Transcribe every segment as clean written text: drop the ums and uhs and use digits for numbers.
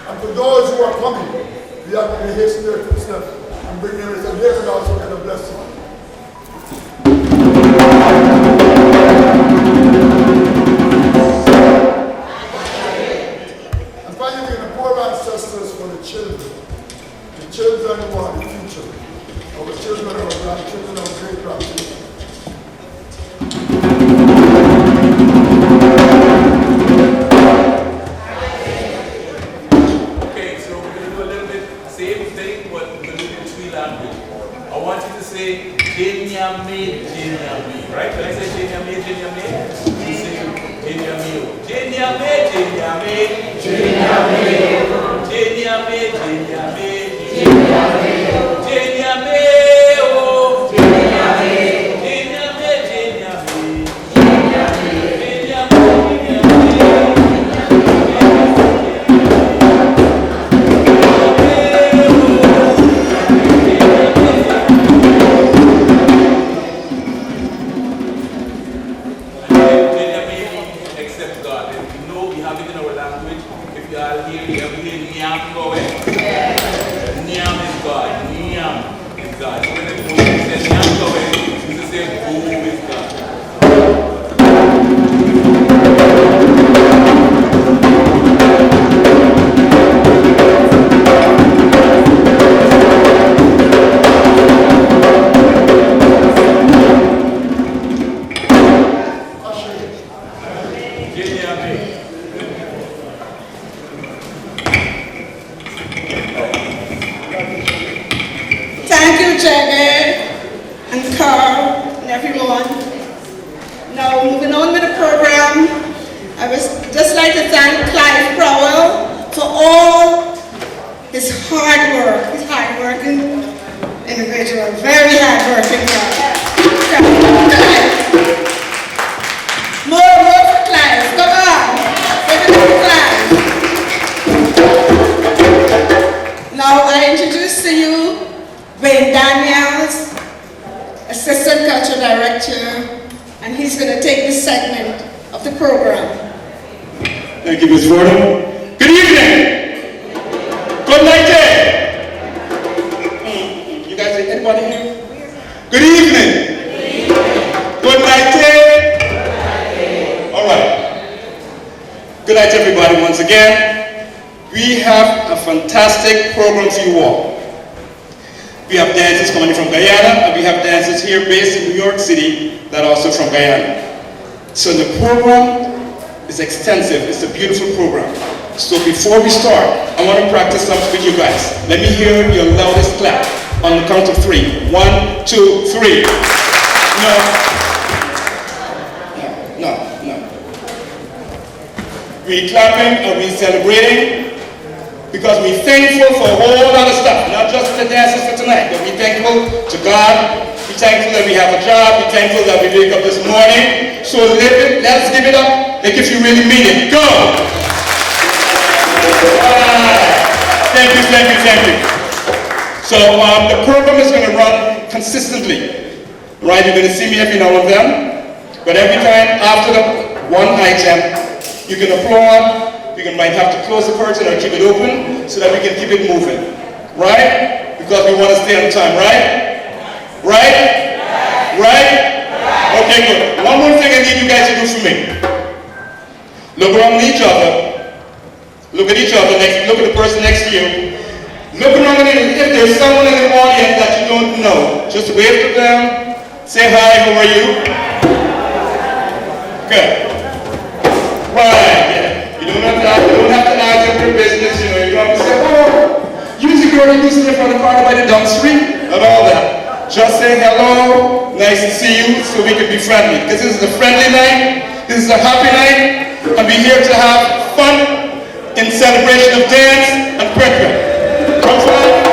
And for those who are coming, we have to hasten their footsteps and bring them in, and they can also get a blessing. And finally, the poor ancestors for the children who are the future, our children, our grandchildren, our great-grandchildren. Okay, so we're going to do a little bit same thing, but we're going to do it in Twi language. I want you to say Jenyame, Jenyame, right? When I say Jenyame, Jenyame, you say Jenyame, Jenyame, Jenyame, Jenyame, Jenyame, Jenyame, Jenyame, Jenyame, oh, Jenyame, Jenyame, Jenyame, except God. And we know we have it in our language. If you are here, you ever hear Nyam going? Nyam is God. Nyam is God. So when the Bible says Nyam going, it's the same Bobb is God. Thank you, Jagger and Carl and everyone. Now, moving on with the program, I would just like to thank Clive Crowell for all his hard work. He's hard-working individual, very hard-working guy. More for Clive, come on. Give it to Clive. Now, I introduce to you Wayne Daniels, Assistant Cultural Director, and he's going to take this segment of the program. Thank you, Ms. Fordham. Good evening. Good night. You guys, anybody here? Good evening. Good night. All right. Good night, everybody, once again. We have a fantastic program for you all. We have dancers coming from Guyana, and we have dancers here based in New York City that are also from Guyana. So the program is extensive. It's a beautiful program. So before we start, I want to practice something with you guys. Let me hear your loudest clap on the count of 3. 1, 2, 3. No. We're clapping and we're celebrating because we're thankful for a whole lot of stuff, not just the dances for tonight, but we're thankful to God. We're thankful that we have a job. We're thankful that we wake up this morning. So let's give it up like if you really mean it. Go! Thank you. So the program is going to run consistently. Right? You're going to see me every now and then. But every time after the one item, you can applaud. We might have to close the curtain or keep it open so that we can keep it moving. Right? Because we want to stay on time, right? Right? Okay, good. One more thing I need you guys to do for me. Look around at each other. Look at each other. Look at the person next to you. Look around at it. If there's someone in the audience that you don't know, just wave to them. Say hi, how are you? Good. Right, yeah. You don't have to ask them their business, you know. You don't have to say, oh, use the girl you in front of the car by the dump street, and all that. Just say hello, nice to see you, so we can be friendly. Because this is a friendly night, this is a happy night, and we're here to have fun in celebration of dance and Kwe Kwe. Come on.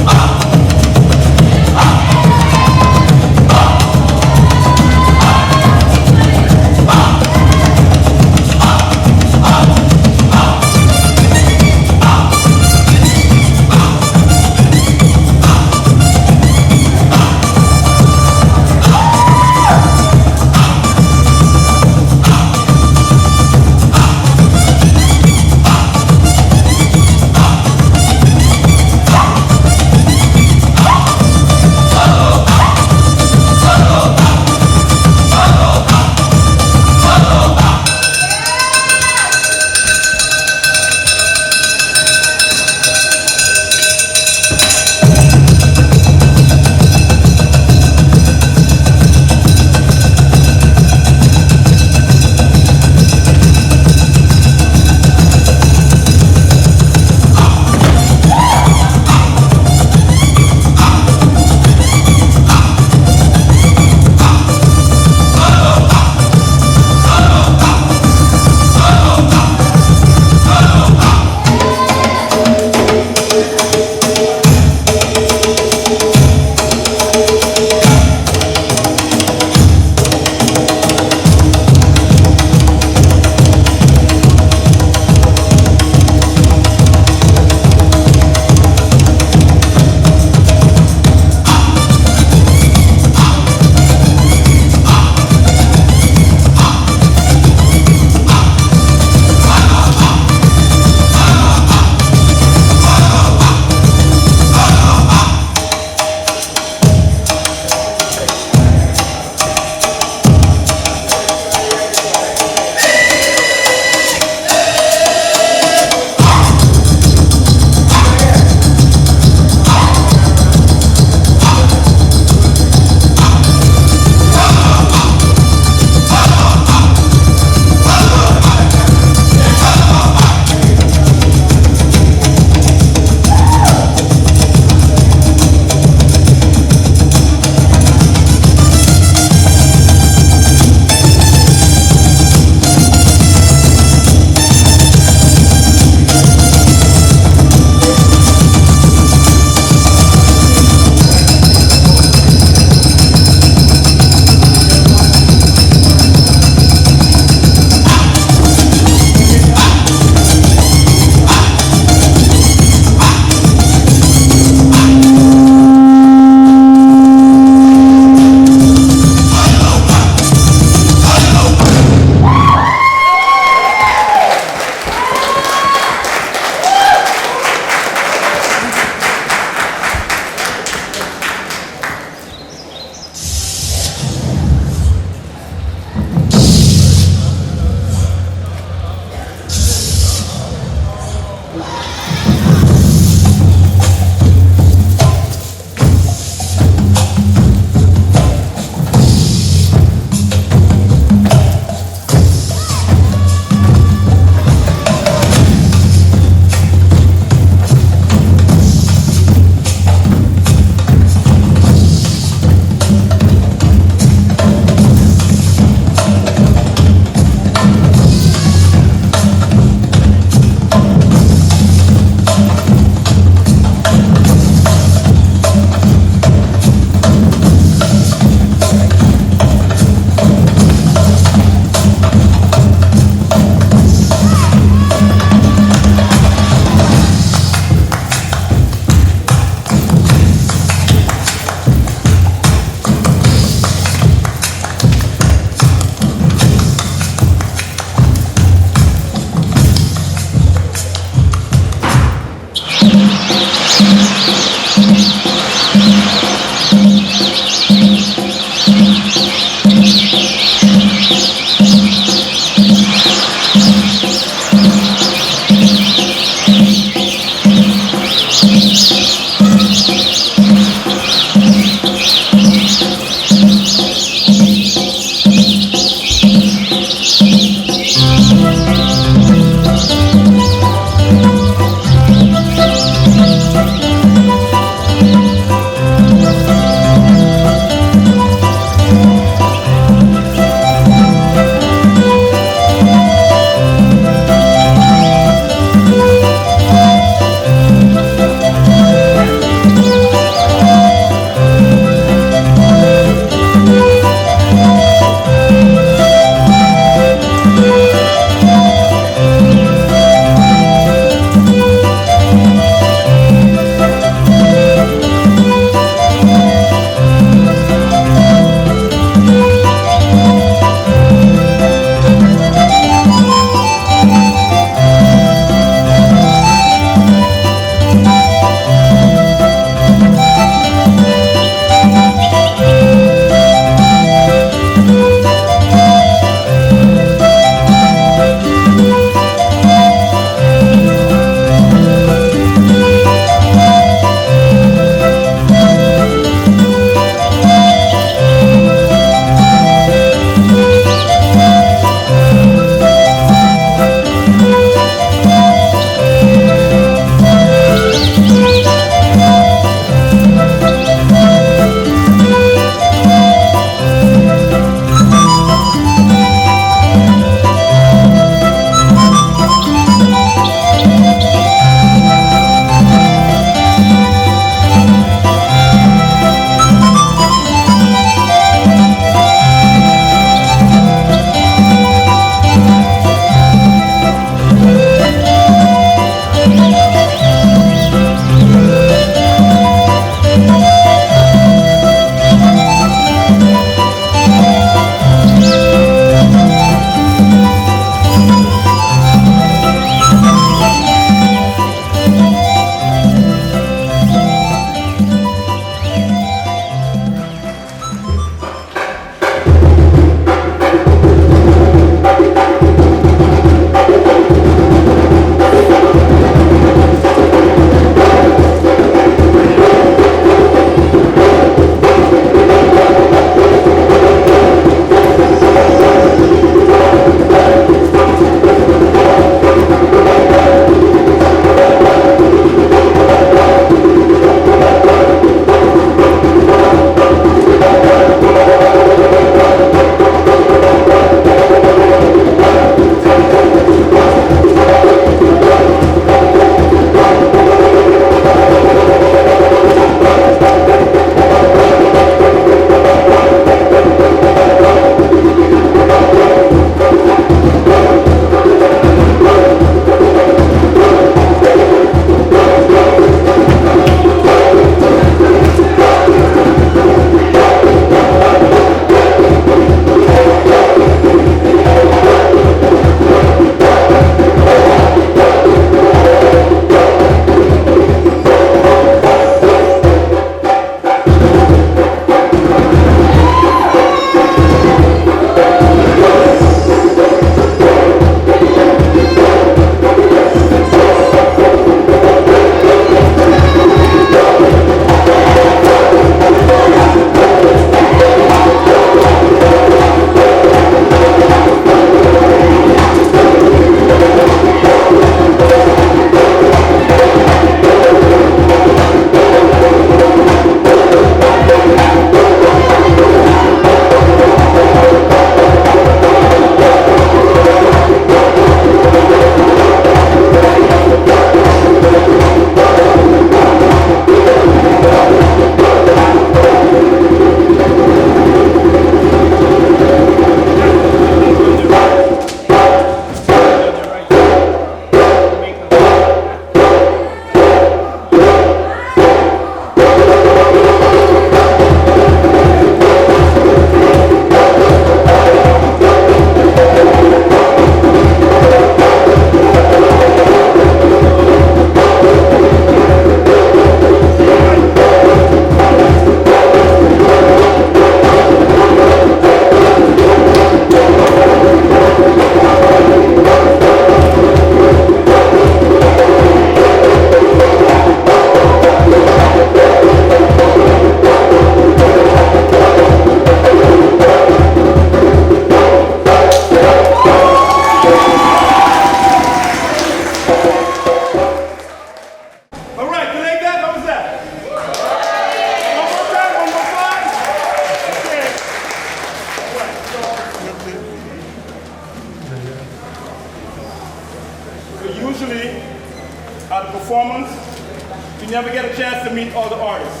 you never get a chance to meet all the artists.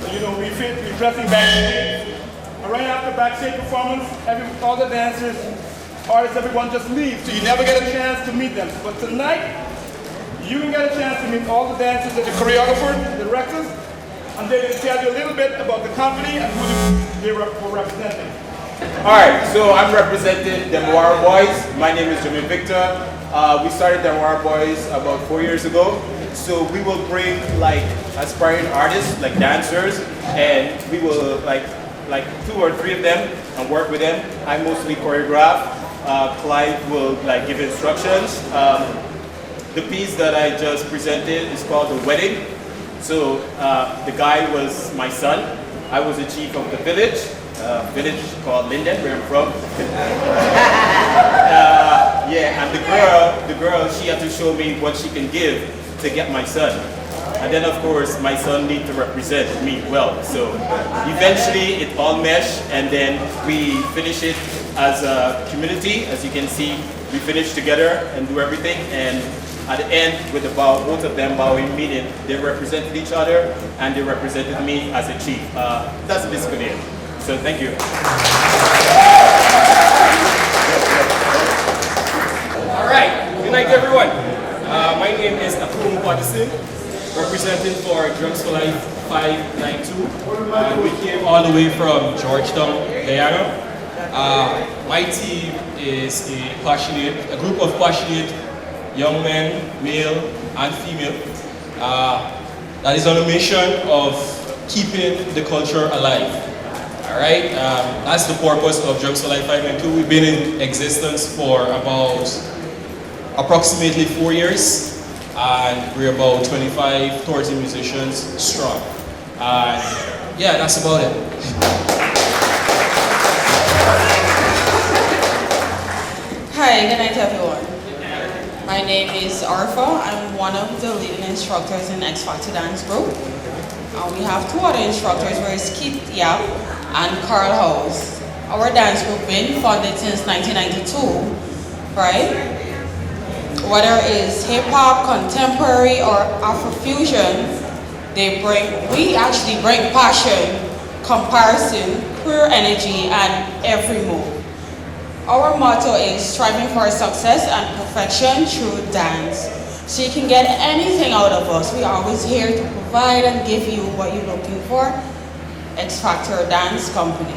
So, you know, we're dressing backstage. And right after backstage performance, all the dancers, artists, everyone just leaves. So you never get a chance to meet them. But tonight, you can get a chance to meet all the dancers and the choreographers, the directors, and they will tell you a little bit about the company and who they were representing. Alright, so I'm representing the Moara Boys. My name is Jimmy Victor. We started the Moara Boys about 4 years ago. So we will bring like aspiring artists, like dancers, and we will like 2 or 3 of them and work with them. I mostly choreograph. Clive will like give instructions. The piece that I just presented is called The Wedding. So the guy was my son. I was the chief of the village called Linden, where I'm from. Yeah, and the girl, she had to show me what she can give to get my son. And then of course, my son needs to represent me well. So eventually it all meshed, and then we finish it as a community. As you can see, we finish together and do everything. And at the end, with both of them bowing, meaning they represented each other and they represented me as a chief. That's basically it. So thank you. All right, good night everyone. My name is Akum Patterson, representing for Drugs for Life 592. We came all the way from Georgetown, Guyana. My team is a group of passionate young men, male and female, that is on a mission of keeping the culture alive. All right, that's the purpose of Drugs for Life 592. We've been in existence for about approximately 4 years, and we're about 25, 30 musicians strong. And yeah, that's about it. Hi, good night everyone. My name is Arfa. I'm one of the leading instructors in X Factor Dance Group. We have 2 other instructors, where is Keith Yap and Carl House. Our dance group been funded since 1992, right? Whether it's hip hop, contemporary, or Afrofusion, we actually bring passion, comparison, pure energy, and every move. Our motto is striving for success and perfection through dance. So you can get anything out of us. We're always here to provide and give you what you're looking for. X Factor Dance Company.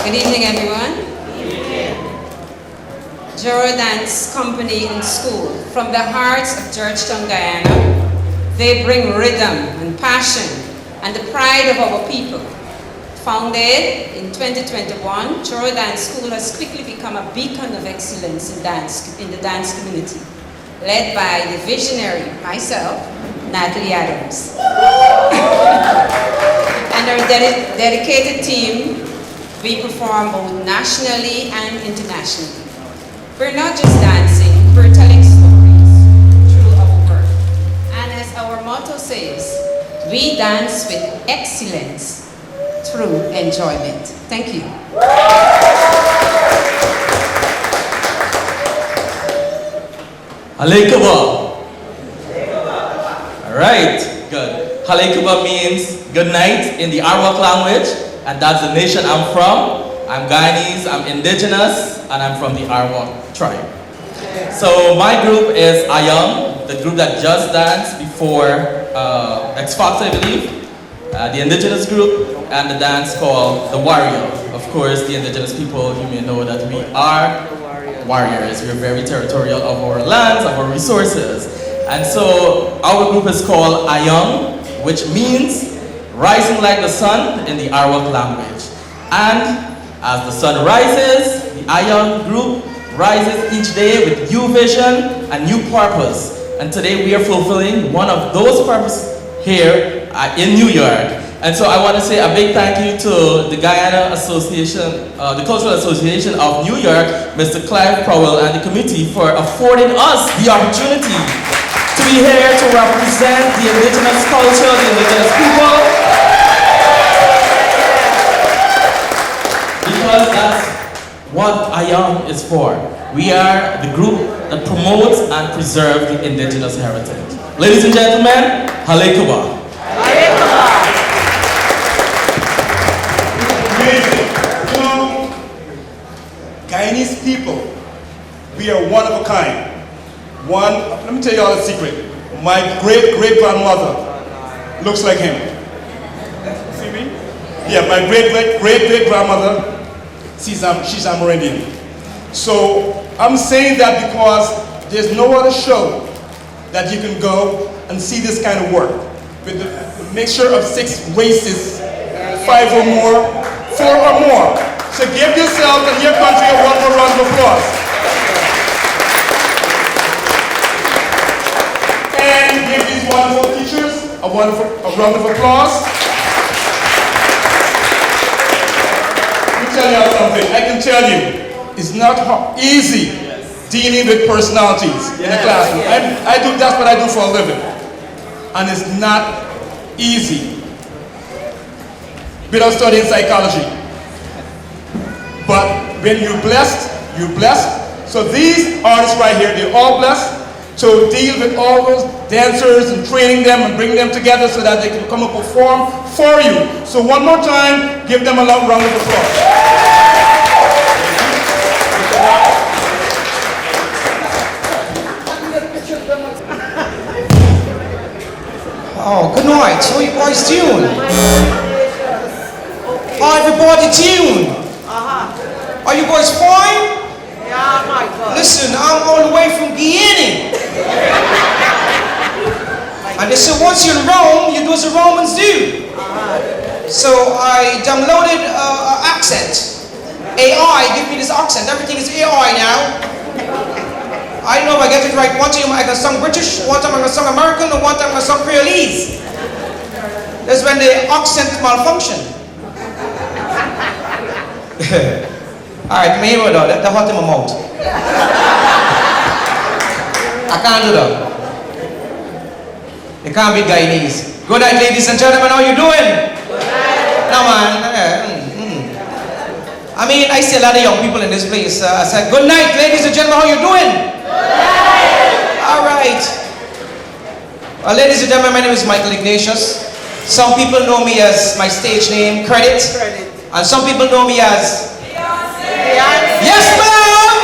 Good evening, everyone. Joro Dance Company in School. From the hearts of Georgetown, Guyana, they bring rhythm and passion and the pride of our people. Founded in 2021, Joro Dance School has quickly become a beacon of excellence in the dance community, led by the visionary, myself, Natalie Adams. And our dedicated team, we perform both nationally and internationally. We're not just dancing, we're telling stories through our work. And as our motto says, we dance with excellence through enjoyment. Thank you. Halekuba. All right, good. Halekuba means good night in the Arawak language, and that's the nation I'm from. I'm Guyanese, I'm indigenous, and I'm from the Arawak tribe. So my group is Ayam, the group that just danced before X Factor, I believe. The indigenous group, and the dance called The Warrior. Of course, the indigenous people, you may know that we are warriors. We're very territorial of our lands, of our resources. And so our group is called Ayam, which means rising like the sun in the Arawak language. And as the sun rises, the Ayam group rises each day with new vision and new purpose. And today we are fulfilling one of those purposes here in New York. And so I want to say a big thank you to the Guyana Association, the Cultural Association of New York, Mr. Clive Powell and the committee for affording us the opportunity to be here to represent the indigenous culture, the indigenous people. Because that's what Ayam is for. We are the group that promotes and preserves the indigenous heritage. Ladies and gentlemen, Halekuba. Amazing. You know, Guyanese people, we are one of a kind. Let me tell you all a secret. My great-great-grandmother looks like him. See me? Yeah, my great-great-great-grandmother, she's Amerindian. So I'm saying that because there's no other show that you can go and see this kind of work. With the mixture of 6 races, 5 or more, 4 or more. So give yourself and your country a one more round of applause. And give these wonderful teachers a round of applause. Let me tell you something. I can tell you, it's not easy dealing with personalities in the classroom. That's what I do for a living. And it's not easy without studying psychology. But when you're blessed, you're blessed. So these artists right here, they're all blessed to deal with all those dancers and training them and bring them together so that they can come and perform for you. So one more time, give them a round of applause. Oh, good night. How you boys doing? Oh, everybody tune. Are you boys fine? Yeah, my God. Listen, I'm all the way from Guyana. And they said once you're in Rome, you do as the Romans do. So I downloaded an accent. AI, give me this accent. Everything is AI now. I don't know if I get it right. One time I got some British, one time I got some American, and one time I got some Creolese. That's when the accent malfunction. Alright, maybe though, that hot in my mouth. I can't do that. You can't be Guyanese. Good night, ladies and gentlemen, how you doing? No man. I mean, I see a lot of young people in this place. I said, good night, ladies and gentlemen, how you doing? Alright. Ladies and gentlemen, my name is Michael Ignatius. Some people know me as my stage name, Credit. And some people know me as Yes, ma'am!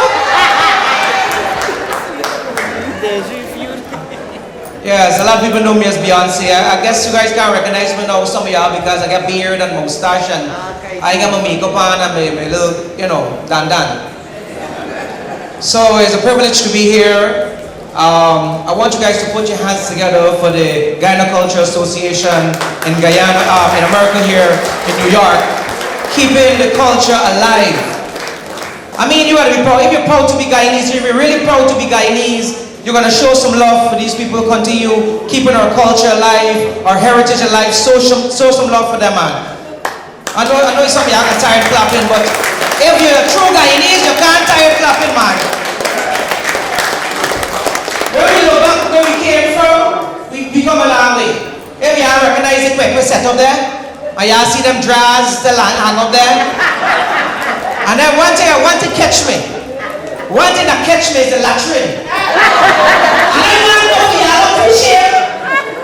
Yes, a lot of people know me as Beyonce. I guess you guys can't recognize me now, some of y'all, because I got beard and mustache and I got my makeup on and my little, dan. So it's a privilege to be here. I want you guys to put your hands together for the Guyana Culture Association in Guyana, in America here in New York, keeping the culture alive. I mean, you gotta be proud. If you're proud to be Guyanese, if you're really proud to be Guyanese, you're gonna show some love for these people, continue keeping our culture alive, our heritage alive, show some love for them, man. I know some of y'all are tired clapping, but if you're a true Guyanese, you can't tired clapping, man. When we look back where we came from, we come a long way. If y'all recognize it, Kwe Kwe set up there, and y'all see them draws still hang up there. And then one thing catch me. One thing that catch me is the latrine. I don't know for y'all appreciate.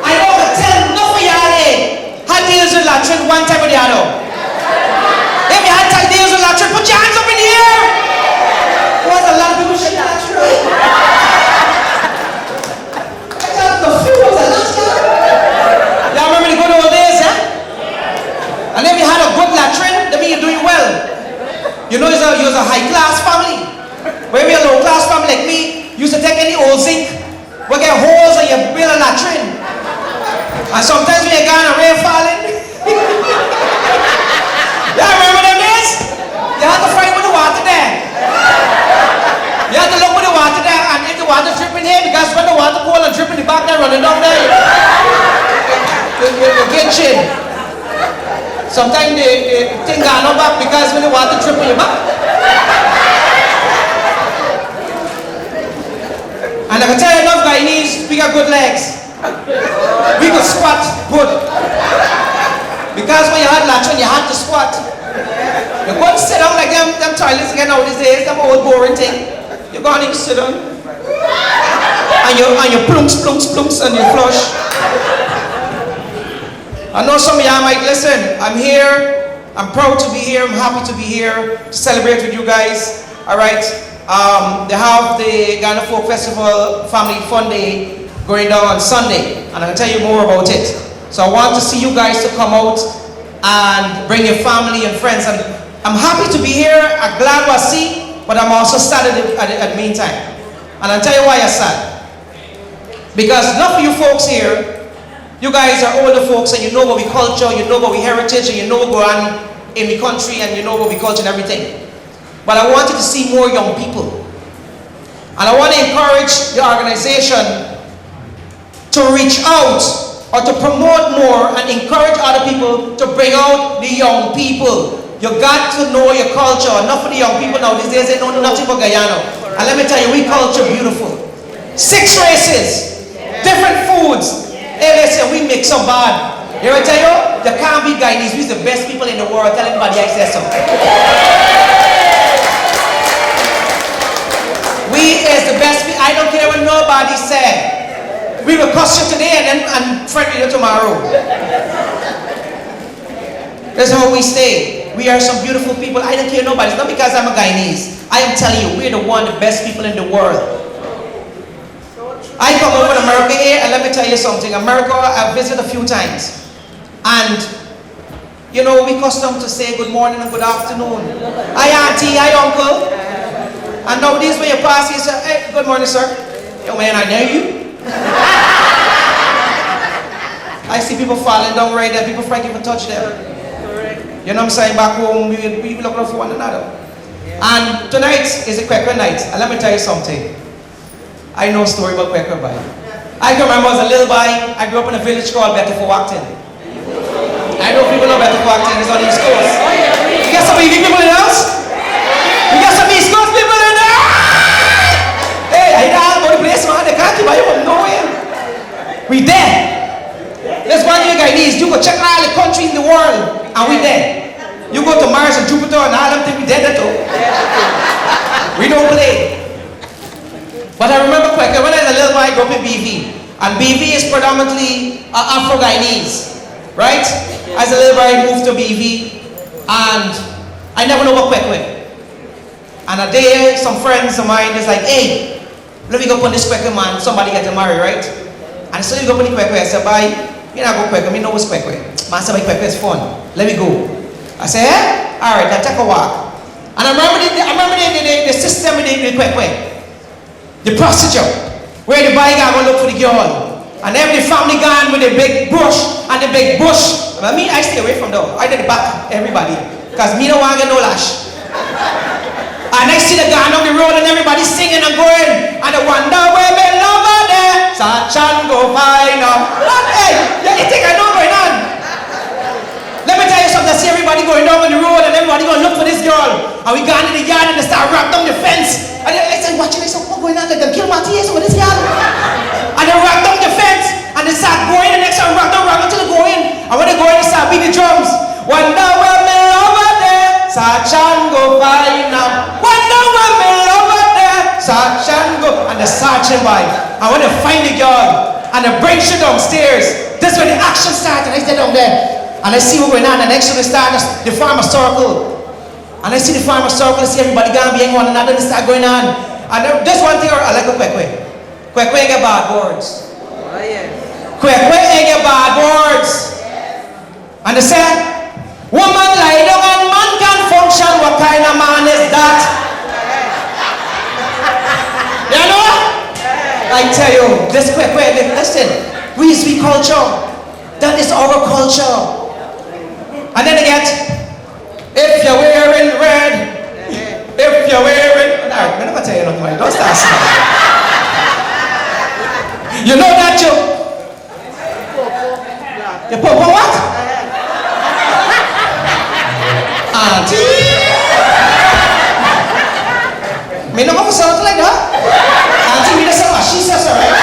I know but tell no for y'all how deals with latrine one time or the other. If you had time deals with latrine, put your hands up in the air. There was a lot of people shaking latrine. I thought the few was a lot. Y'all remember the good old days, eh? And if you had a good latrine, that means you're doing well. You know, you're a high-class family. When you're a low-class family like me, you used to take any old zinc, we get holes and you build a latrine. And sometimes when you're going and rain falling, y'all remember them days? You had to fight with the water there. You had to look with the water there, and if the water dripping here, because when the water cold and dripping the back there, running down there, you get chin. Sometimes the thing got no back because when the water drip on your back. And I can tell you enough Guyanese, we got good legs. We could squat good. Because when you had latrine, you had to squat. You go and sit down like them toilets again nowadays, them old boring thing. You go and sit down. and you plunks, and you flush. I know some of y'all might listen. I'm here. I'm proud to be here. I'm happy to be here to celebrate with you guys. All right. They have the Ghana Folk Festival Family Fun Day going down on Sunday, and I'll tell you more about it. So I want to see you guys to come out and bring your family and friends. And I'm happy to be here. I'm glad to see, but I'm also sad at the meantime. And I'll tell you why I'm sad. Because enough of you folks here, you guys are older folks and you know what we culture, you know what we heritage, and you know what go on in the country, and you know what we culture and everything. But I wanted to see more young people. And I want to encourage the organization to reach out or to promote more and encourage other people to bring out the young people. You got to know your culture. Enough of the young people now these days, they know nothing but Guyana. And let me tell you, we culture beautiful. 6 races, different foods. Hey, listen, we mix so bad. You ever tell you, you can't be Guyanese. We're the best people in the world. Tell anybody I said so. We is the best people. I don't care what nobody said. We will cuss you today and friend with you tomorrow. That's how we stay. We are some beautiful people. I don't care nobody. It's not because I'm a Guyanese. I am telling you, we're the best people in the world. I come over to America here, and let me tell you something. America, I've visited a few times. And, you know, we custom to say good morning and good afternoon. Hi, auntie. Hi, uncle. And nowadays when you pass, you say, hey, good morning, sir. Yo, man, I know you. I see people falling down right there. People frightened to touch them. You know what I'm saying? Back home, we look out for one another. And tonight is a Kwe Kwe Night. And let me tell you something. I know a story about Kwe Kwe Boy. I can remember as a little boy, I grew up in a village called Betterforwacton. I know people know Betterforwacton, it's on the East Coast. You got some EV people in the house? You got some East Coast people in there? Hey, I know about the place, man. They can't keep you from nowhere. We there. There's one year Guyanese. You go check all the country in the world, and we there. You go to Mars and Jupiter and all them things, we dead too. We don't play. But I remember Kwe Kwe, when I was a little boy, I grew up in BV. And BV is predominantly Afro-Guyanese, right? As a little boy, I moved to BV. And I never know about Kwe Kwe. And a day, some friends of mine is like, hey, let me go put this Kwe Kwe man, somebody get married, right? And so you go put the Kwe Kwe. I said, bye, you know, go Kwe Kwe, me know what's Kwe Kwe. Man said, Kwe Kwe is fun. Let me go. I said, eh? All right, I'll take a walk. And I remember the system with the Kwe Kwe. The procedure, where the boy guy will look for the girl. And every family gone with a big bush and the big bush. I mean, I stay away from them. I did back everybody. Because me don't want to get no lash. And I see the guy on the road and everybody singing and going. And I wonder where my lover there. Such and go find out. Hey, you think I know what's going on? Let me tell you something. I see everybody going down on the road and everybody going to look for this girl. And we got in the yard and they start wrapped down the fence. And I said, watching, I said, what's going on? They're going to kill my tears over this yard. And they wrapped down the fence. And they start going. The next time wrapped down until they go in. And when they go in, they start beating the drums. Wonder where my lover there. Such and go find now. Wonder where my lover there. Such and go. And they're searching by. And when they find the girl. And they bring she downstairs. That's when the action starts. And I stay down there. And I see what's going on. And next to the start, the farmer circle. And I see the farmer circle, I see everybody going behind one another, and start going on. And there's one thing I like about Kwe Kwe. Kwe Kwe ain't get bad words. Oh, yes. Kwe Kwe ain't get bad words. And they say, woman lie down and man can function. What kind of man is that? You know? I tell you, this Kwe Kwe, listen, we speak culture. That is our culture. And then they get, if you're wearing red, if you're wearing... Alright, I'm not going to tell you nothing, don't start smiling. You know that joke? You put what? Auntie? Me not going to sound like that. Auntie, me not say what she says, alright?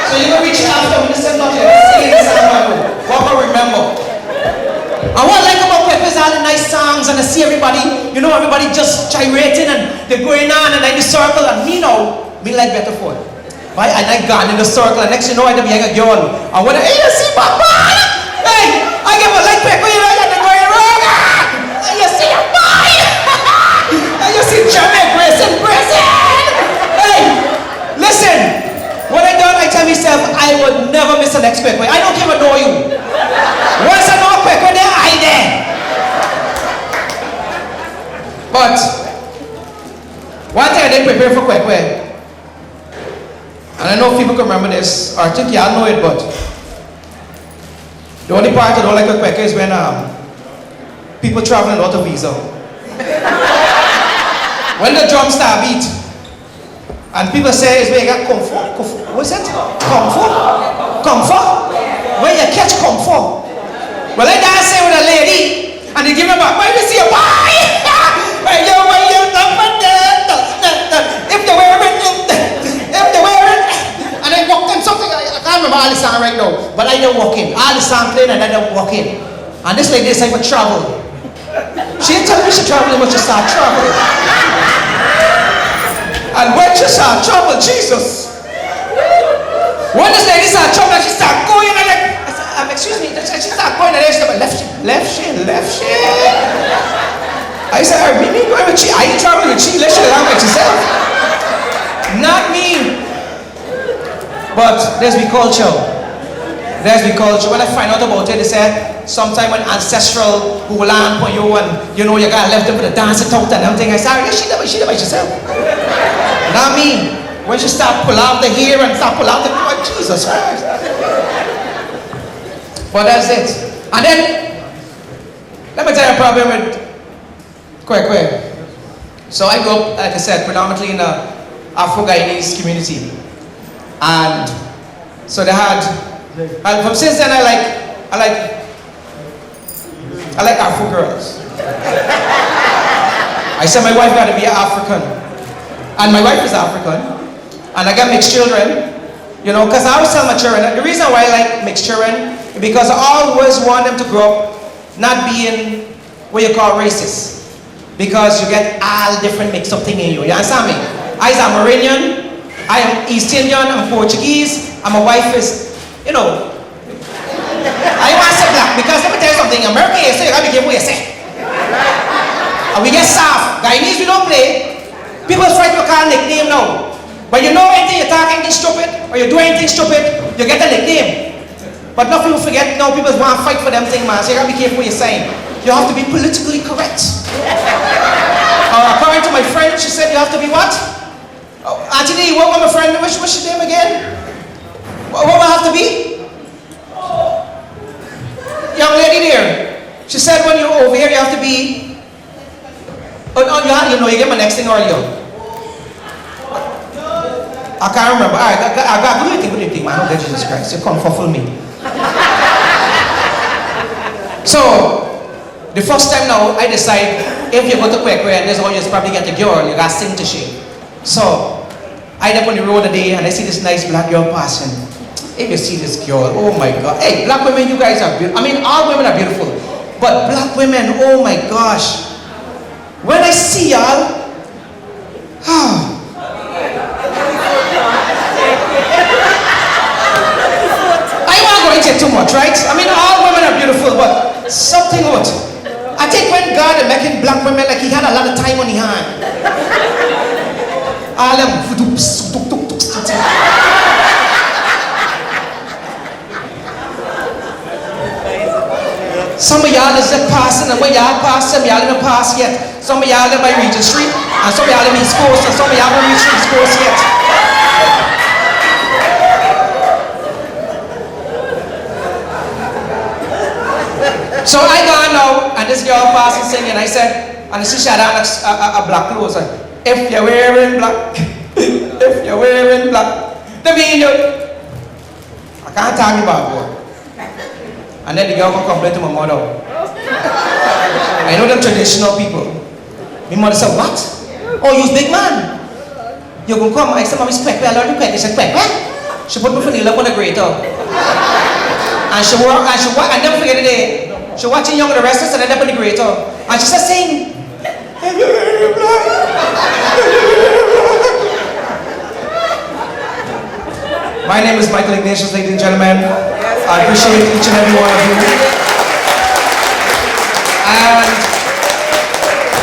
So you go reach after me, listen, not yet. Sing in the sound, what I remember. And what I like about Kwe Kwe is all the nice songs, and I see everybody, you know, everybody just gyrating and they're going on and like the circle, and me know, me like Betterford. Right? And I gone in the circle, and next you know I be like a girl. And when hey, you see Papa? Hey, I give a leg back when you know you're going wrong. And you see your boy. And you see Jeremy Grace in prison. Hey, listen. When I done, I tell myself, I would never miss an expert. I don't even know you. Once I know quick, when they're I there. But one thing I didn't prepare for Kwe Kwe, and I know people can remember this, or I think y'all know it, but the only part I don't like Kwe Kwe is when people traveling without a visa. When the drums start beat, and people say it's where you got comfort. What's that? Comfort? Comfort? Where you catch comfort. Well, I dance with a lady, and they give me back, why do you see a boy? If they're wearing, and I walk in something, I can't remember all the song right now, but I don't walk in. All the song playing, and I don't walk in. And this lady said, for travel. She didn't tell me she traveling, but she started traveling. And when she started traveling, Jesus. When this lady started traveling, she started going, and I said, excuse me, she started going, and I said, left shin. I said, are you going with she? I ain't traveling with she, let she along with yourself. Not me. But there's the culture. When I find out about it, they said, sometime when ancestral who will land for you and you know you gotta left them for the dance it out and everything. I said, yes, she did by herself. Not me. When she start pull out the hair and start pull out the oh, Jesus Christ. But that's it. And then let me tell you a problem with Kwe Kwe. So I grew up, like I said, predominantly in the Afro-Guyanese community. And so they had, and from since then I like Afro girls. I said my wife got to be African. And my wife is African. And I got mixed children. You know, because I always tell my children, the reason why I like mixed children is because I always want them to grow up not being what you call racist. Because you get all different mixed up things in you. You understand me? I am Iranian, I am East Indian, I'm Portuguese, and my wife is, you know, I want to say black because let me tell you something, America is so you gotta be careful what you say. And we get soft. Guyanese we don't play. People try to call a nickname now. But you know anything you talk anything stupid or you do anything stupid, you get a nickname. But now people forget now people want to fight for them things, man. So you gotta be careful what you're saying. You have to be politically correct. According to my friend, she said you have to be what? Oh, Auntie, what was my friend? What's your name again? What will I have to be? Young lady there. She said when you're over here, you have to be. You get my next thing earlier. I can't remember. All right, I got what do you think, man? Oh, God, Jesus Christ, you come fulfill me. So, the first time now, I decide if you go to Kwe Kwe and there's always probably get a girl, you got to sing to she. So, I end up on the road today and I see this nice black girl passing. If you see this girl, oh my God. Hey, black women, you guys are beautiful. I mean, all women are beautiful. But black women, oh my gosh. When I see y'all, I won't go into it too much, right? I mean, all women are beautiful, but something what? I think when God is making black women like he had a lot of time on his hand. All them some of y'all is just passing, and when y'all pass them, y'all didn't pass yet. Some of y'all live by Regent Street, and some of y'all live in East Coast, and some of y'all don't reach East Coast yet. So I gone now, and this girl passing singing, I said, and she had on a black clothes, like, if you're wearing black, if you're wearing black, that mean you, I can't talk about boy. And then the girl will complain to my mother. I know them traditional people. My mother said, what? Oh, you's big man. You gonna come? I said, Mommy, Kwe Kwe, I learned Kwe Kwe. She said, Kwe Kwe? She put me for the love on the grater. And she walked, I never forget the day. She watching Young and the Restless and ended up in the grater. And she said, sing. My name is Michael Ignatius, ladies and gentlemen. I appreciate each and every one of you. And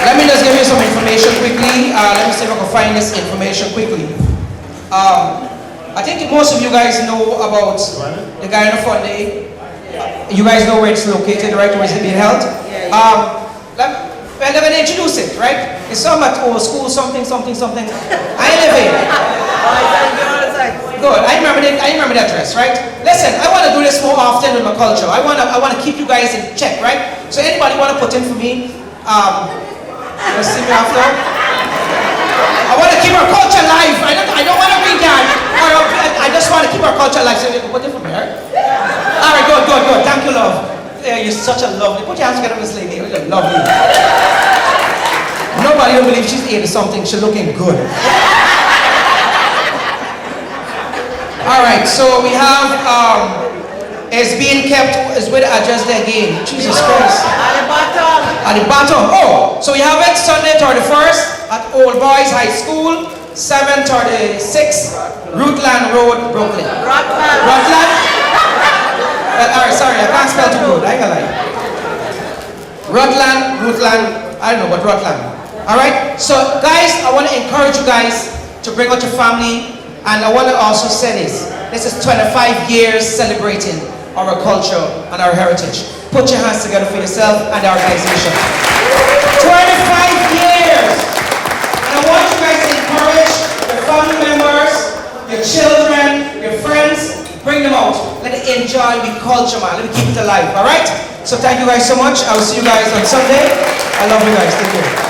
let me just give you some information quickly. Let me see if I can find this information quickly. I think most of you guys know about the Guyana Fun Day. You guys know where it's located, right? Where is it being held? Well, let me introduce it, right? It's some at old school, something. I live in. Good. I remember that dress, right? Listen, I want to do this more often with my culture. I want to keep you guys in check, right? So anybody want to put in for me? You see me after? I want to keep our culture alive. I don't want to be that. I just want to keep our culture alive. So you can put in for me, right? All right, good. Thank you, love. Yeah, you're such a lovely. Put your hands together, Miss Lady. You're lovely. Nobody will believe she's 80 something. She's looking good. All right, so we have it's being kept is with address there again. Jesus Christ. At the bottom. Oh, so we have it Sunday 31st at Old Boys High School, 736 Rutland Road, Brooklyn. Rutland? Alright, sorry, I can't spell too good. I ain't gonna lie. Rutland, I don't know, but Rutland. Alright, so guys, I want to encourage you guys to bring out your family, and I want to also say this. This is 25 years celebrating our culture and our heritage. Put your hands together for yourself and the organization. 25 years! And I want you guys to encourage your family members, your children, your friends. Bring them out. Let it enjoy the culture, man. Let me keep it alive, all right? So thank you guys so much. I will see you guys on Sunday. I love you guys. Take care.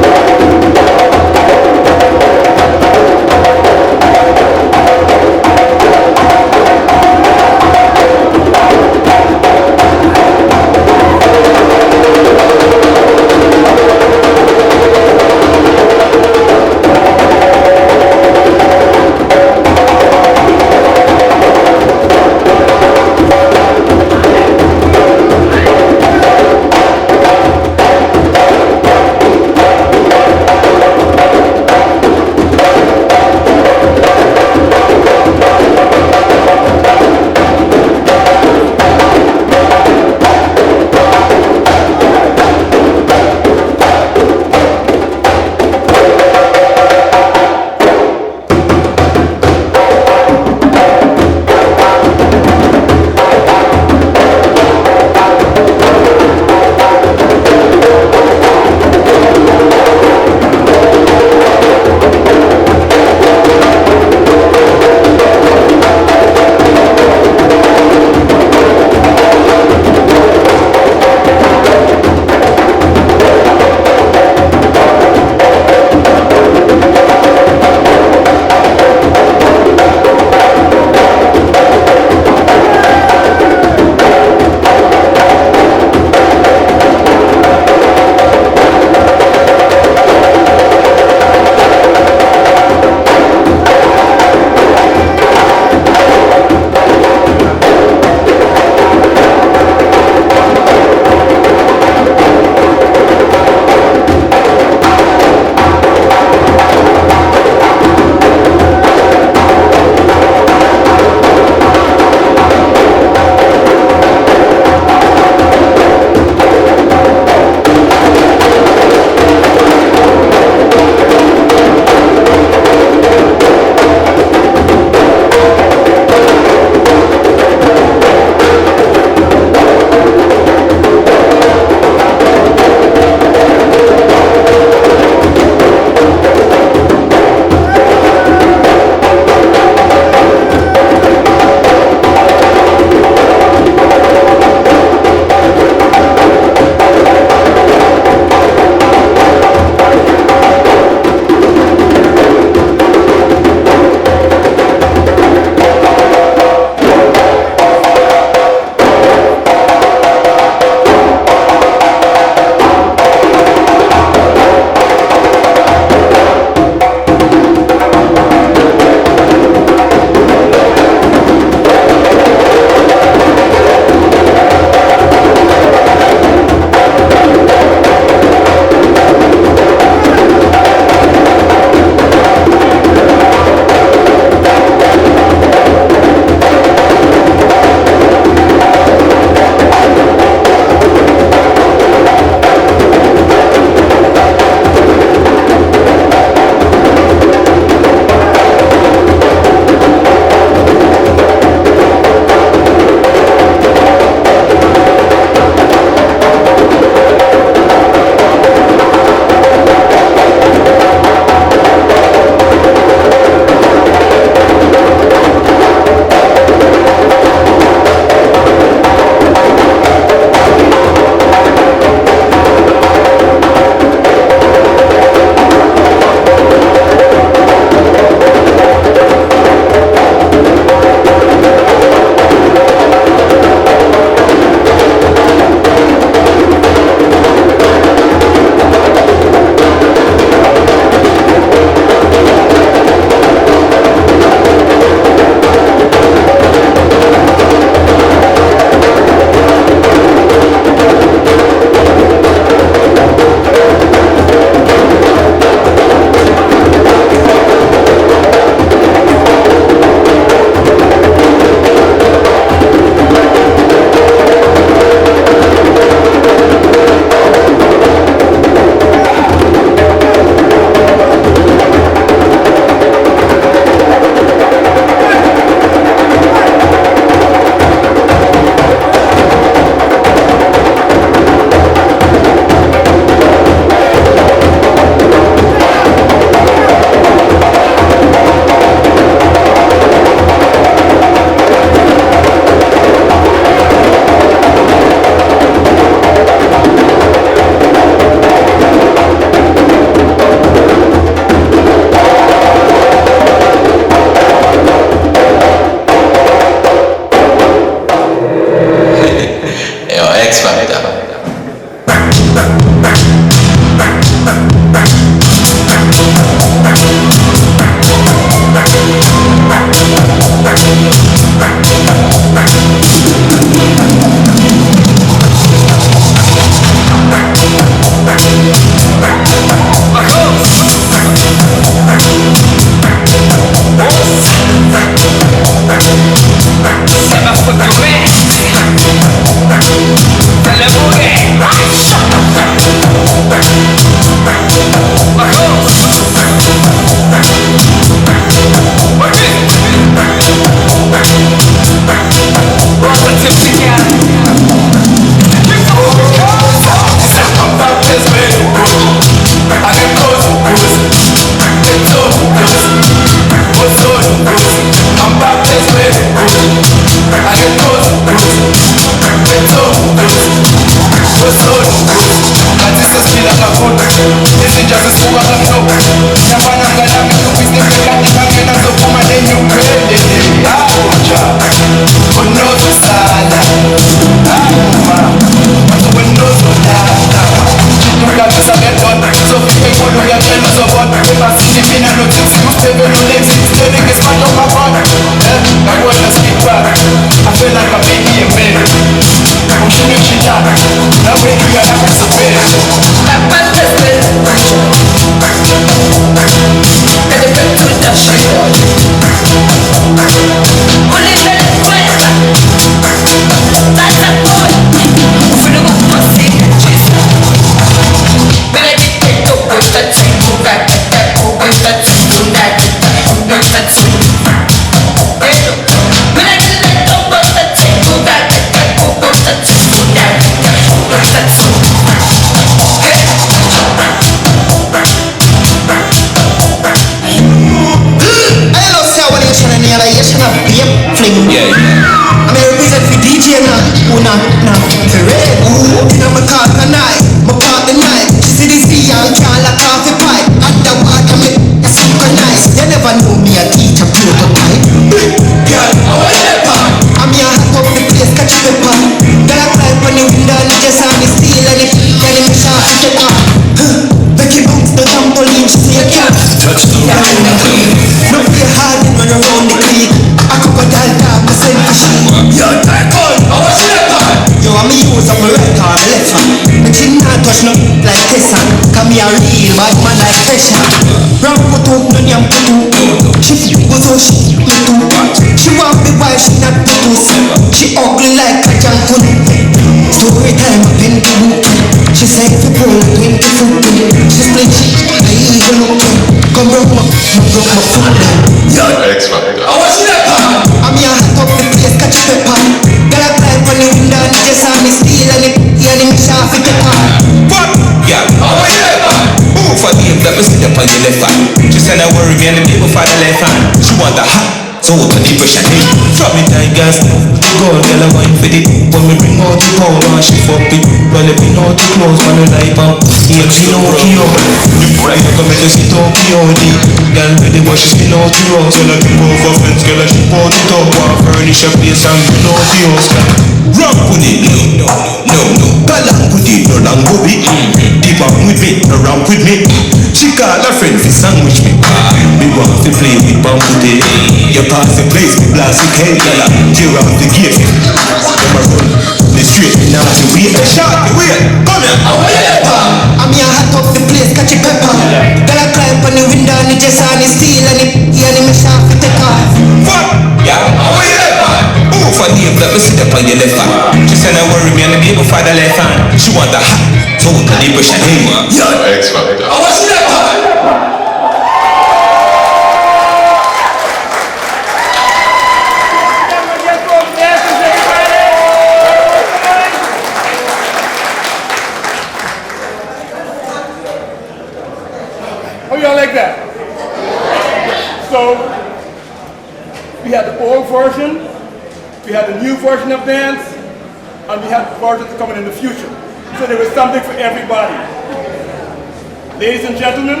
Ladies and gentlemen,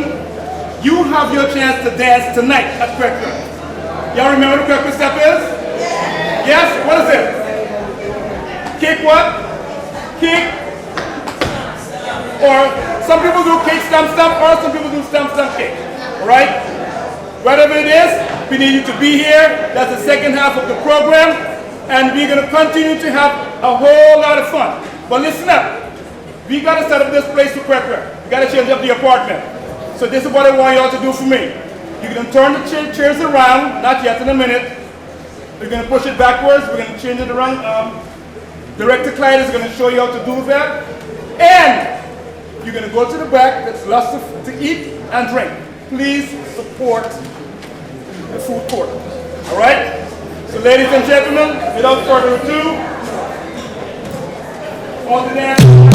you have your chance to dance tonight at Kwe Kwe. Y'all remember what Kwe Kwe step is? Yes? What is it? Kick what? Kick or some people do cake stamp, or some people do stamp cake. All right? Whatever it is, we need you to be here. That's the second half of the program, and we're going to continue to have a whole lot of fun. But listen up. We got to set up this place to Kwe Kwe. We got to change up the apartment. So this is what I want y'all to do for me. You're going to turn the chairs around, not yet, in a minute. We're going to push it backwards. We're going to change it around. Director Clyde is going to show you how to do that. And you're going to go to the back. There's lots to eat and drink. Please support the food court. All right? So ladies and gentlemen, without further ado, on the dance.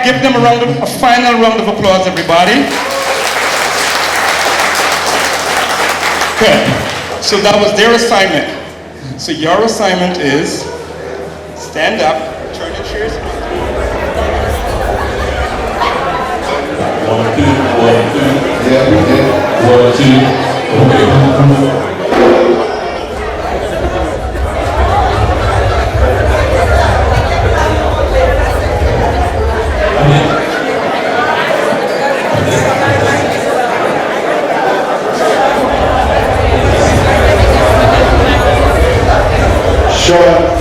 Give them a final round of applause, everybody. Good. So that was their assignment. So your assignment is stand up, turn your chairs around. 1, 2, 1, 2. Yeah, we did. 1, 2. Okay. Sure.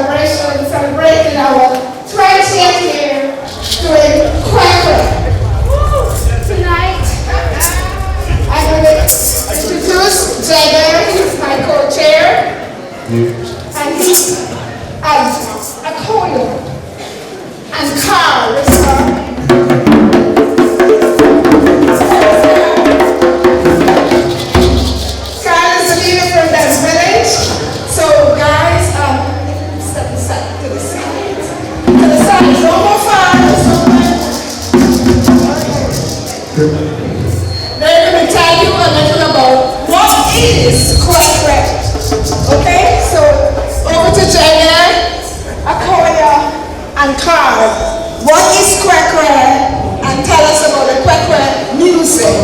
celebration, celebrating our 20th year doing Kwe Kwe. Tonight, I'm going to introduce Jagger, he's my co-chair, and he's a Koyo, and Carl is Carl is the leader from that village. So guys, step aside to the side. To the side, no more fires. They're going to tell you a little about what is Kwe Kwe. Okay, so over to Jaya, Akoya, and Carl. What is Kwe Kwe? And tell us about the Kwe Kwe music.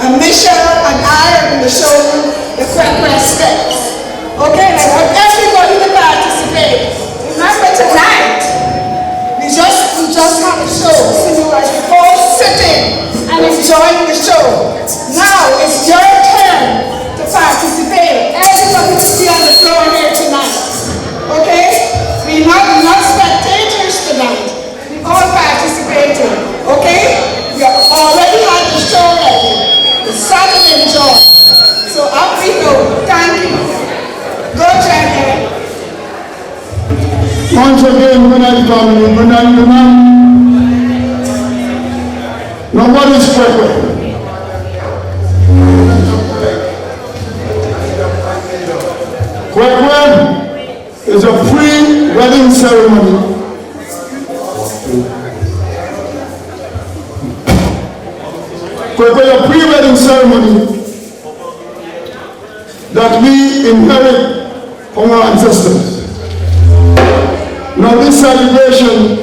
And Michelle and I are going to show you the Kwe Kwe steps. Okay, I want everybody to participate. Remember tonight, we just have a show, so you are all sitting and enjoying the show. Now it's your turn to participate. Everybody will be on the floor here tonight. Okay? We're not spectators tonight. We're all participating. Okay? We already had the show ready. The Saturday enjoy. So up we go. Thank you. Go, Jackie. Once again, good night, family. Good night, good night. Now, what is Kwe Kwe? Kwe Kwe is a pre-wedding ceremony. Kwe Kwe is a pre-wedding ceremony that we inherit from our ancestors. Now this celebration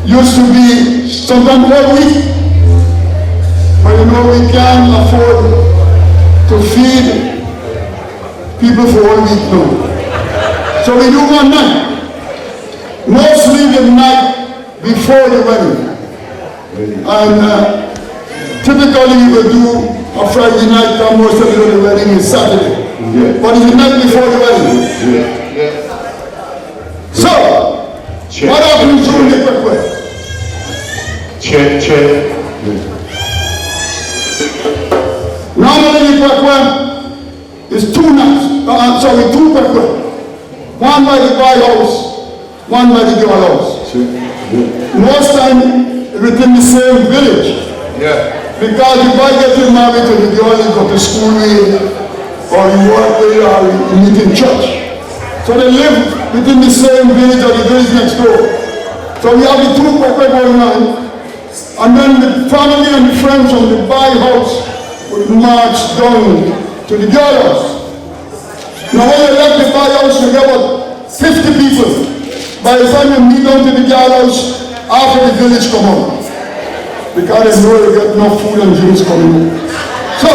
used to be sometimes all week, but you know we can't afford to feed people for one week now. So we do one night, mostly the night before the wedding. And typically we will do a Friday night, and most of the wedding is Saturday. Yeah. But it's the night before the wedding. Yeah. Yeah. So, what happens during the Kwe Kwe? Check. Normally the Kwe Kwe is 2 nights, 2 Kwe Kwe. One by the boy house, one by the girl house. Most time within the same village. Yeah. Because if I get married to the girl, you go to school with, or you work with, or you meet in church. So they live within the same village or the village next door. So we have the 2 Kwe Kwe going on, and then the family and the friends from the boy house would march down to the girl house. Now when you left the boy house, you get about 50 people. By the time you meet down to the girl house, half of the village come out. Because they know you get no food and drinks coming in. So,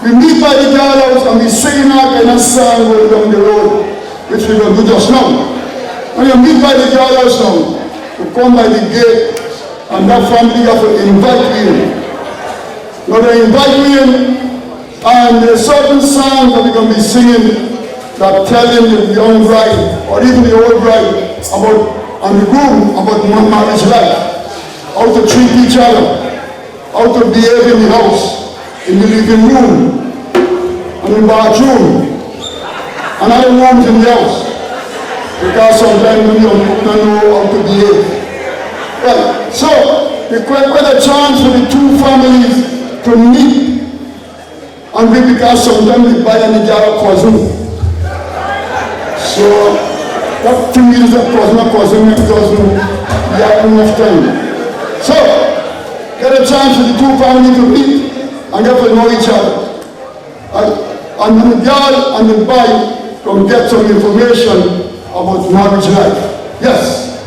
we meet by the girl house and we sing our kind of song going down the road, which we will do just now. When you meet by the girl house now, you come by the gate and that family have to invite you in. Now they invite you in and there are certain songs that we're going to be singing that telling the young bride or even the old bride about, and the groom about marriage life. How to treat each other, how to behave in the house, in the living room, and in the bathroom, and other rooms in the house. Because sometimes you don't know how to behave. Right, so we create a chance for the 2 families to meet, and because sometimes we buy an jar of cousin. So that thing is a cousin, we have enough time. So, get a chance for the 2 families to meet and get to know each other. And the girl and the boy can get some information about marriage life. Yes?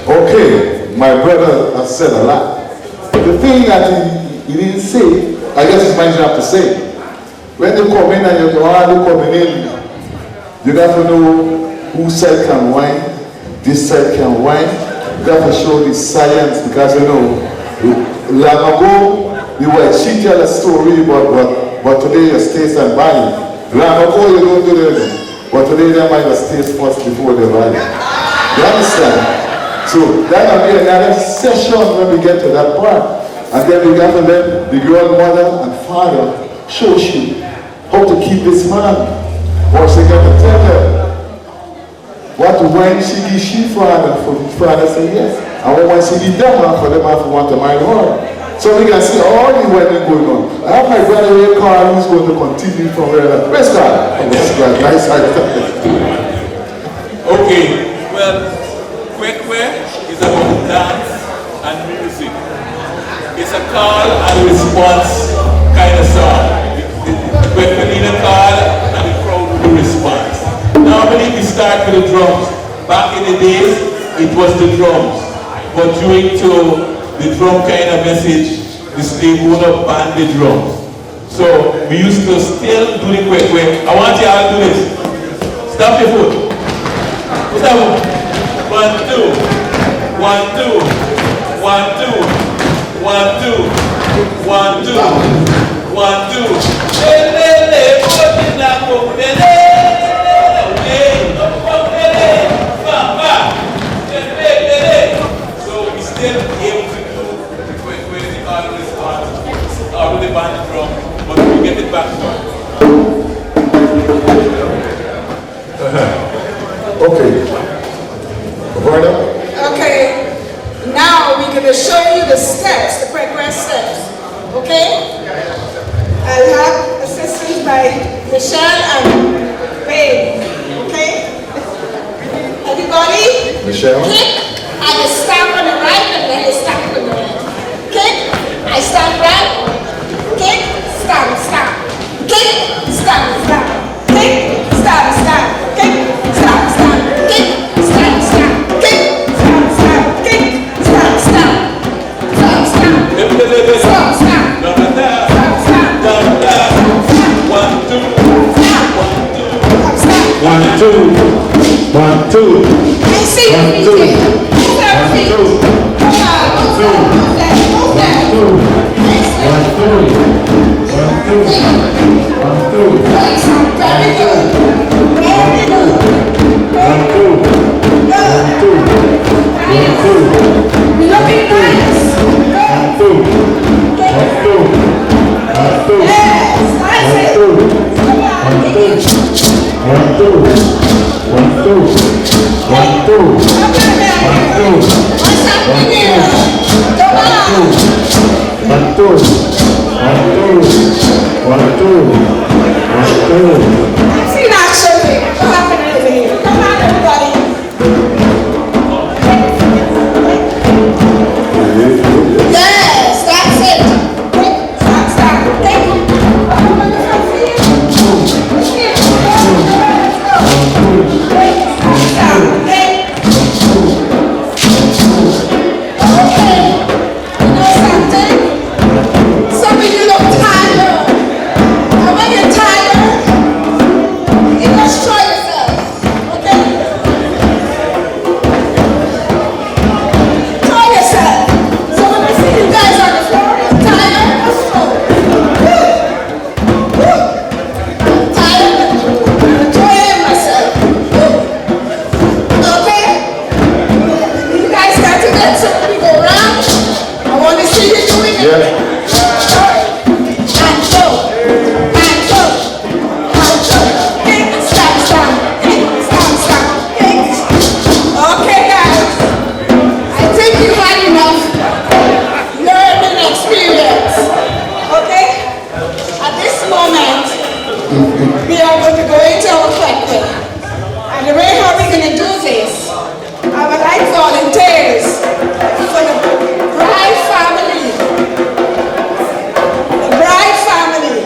Okay, my brother has said a lot. The thing that he didn't say, I guess it's my job to say. When they come in and you're already coming in, you got to know whose side can wine, this side can wine. You have to show the science because you know, long ago, she tell a story but today you stay and buy. Long ago you don't do But today they might just taste first before they ride. You understand? So that'll be another session when we get to that part. And then we got to let the girl mother and father show you how to keep this man. Or she got to tell her what when she give she father for father say yes. And when she give them man for them man for want to marry her. So we can see all the wedding going on. I have my brother here, Carl, who's going to continue from where. Where's Carl? Nice side. Okay, well, Kwe Kwe is about dance and music. It's a call and response kind of song. Kwe Kwe need a call and the crowd will respond. Normally we start with the drums. Back in the days, it was the drums. But due to the drum kind of message, the slave owner banned the drums. So we used to still do the Kwe Kwe. I want you all to do this. Stamp your foot. What's that one? 1, 2. 1, 2. 1, 2. 1, 2. 1, 2. 1, 2. Lele, put in that book. Lele. So we still able to do the Kwe Kwe, the auto response, out of the band drum, but we get it back to it. Okay. Roberta? Okay, now we're going to show you the steps, the Kwe Kwe steps. Okay? I'll have assistance by Michelle and Babe. Okay? Everybody? Michelle? Kick, and you stamp on the right, and then you stamp on the left. Kick, I stamp right. Kick, stamp, stamp. Kick, stamp, stamp. Kick, stamp, stamp. Kick, stamp, stamp. Kick, stamp, stamp. Kick, stamp, stamp. Kick, stamp, stamp. Stamp, stamp. Stamp, stamp. Stamp, stamp. 1, 2. 1, 2. 1, 2. I see you, feet. Move that feet. Come on, move that. Move that. 1, 2. 1, 2. Nice. Very good. Very good. 1, 2. 1, 2. 1, 2. You're looking nice. 1, 2. 1, 2. 1, 2. Yes, that's it. 1, 2. Come on, 1, 2. 1, 2. 1, 2. 1, 2. 1, 2. What's happening here? Come on. 1, 2. 1, 2. 1, 2. 1, 2. See that showing? What happened over here? Come on, everybody. Yes, that's it. Stop, stop. Take it. Come on, come here. Here. Let's go. Stop, stop. Okay. Okay. You know something? Some of you look tired. And when you're tired, you must try yourself. Okay? Try yourself. So when I see you guys on the floor, you're tired, let's go. Woo. Woo. I'm tired. I'm enjoying myself. Woo. Okay? You guys got to get so we go around. I want to see you doing it. Yeah. And go. And go. And go. Kick, stamp, stamp. Kick, stamp, stamp. Kick. Okay, guys. I think you had enough learning experience. Okay? At this moment, we are going to go into our Kwe Kwe. And the way how we're going to do this, I would like volunteers for the bride family. The bride family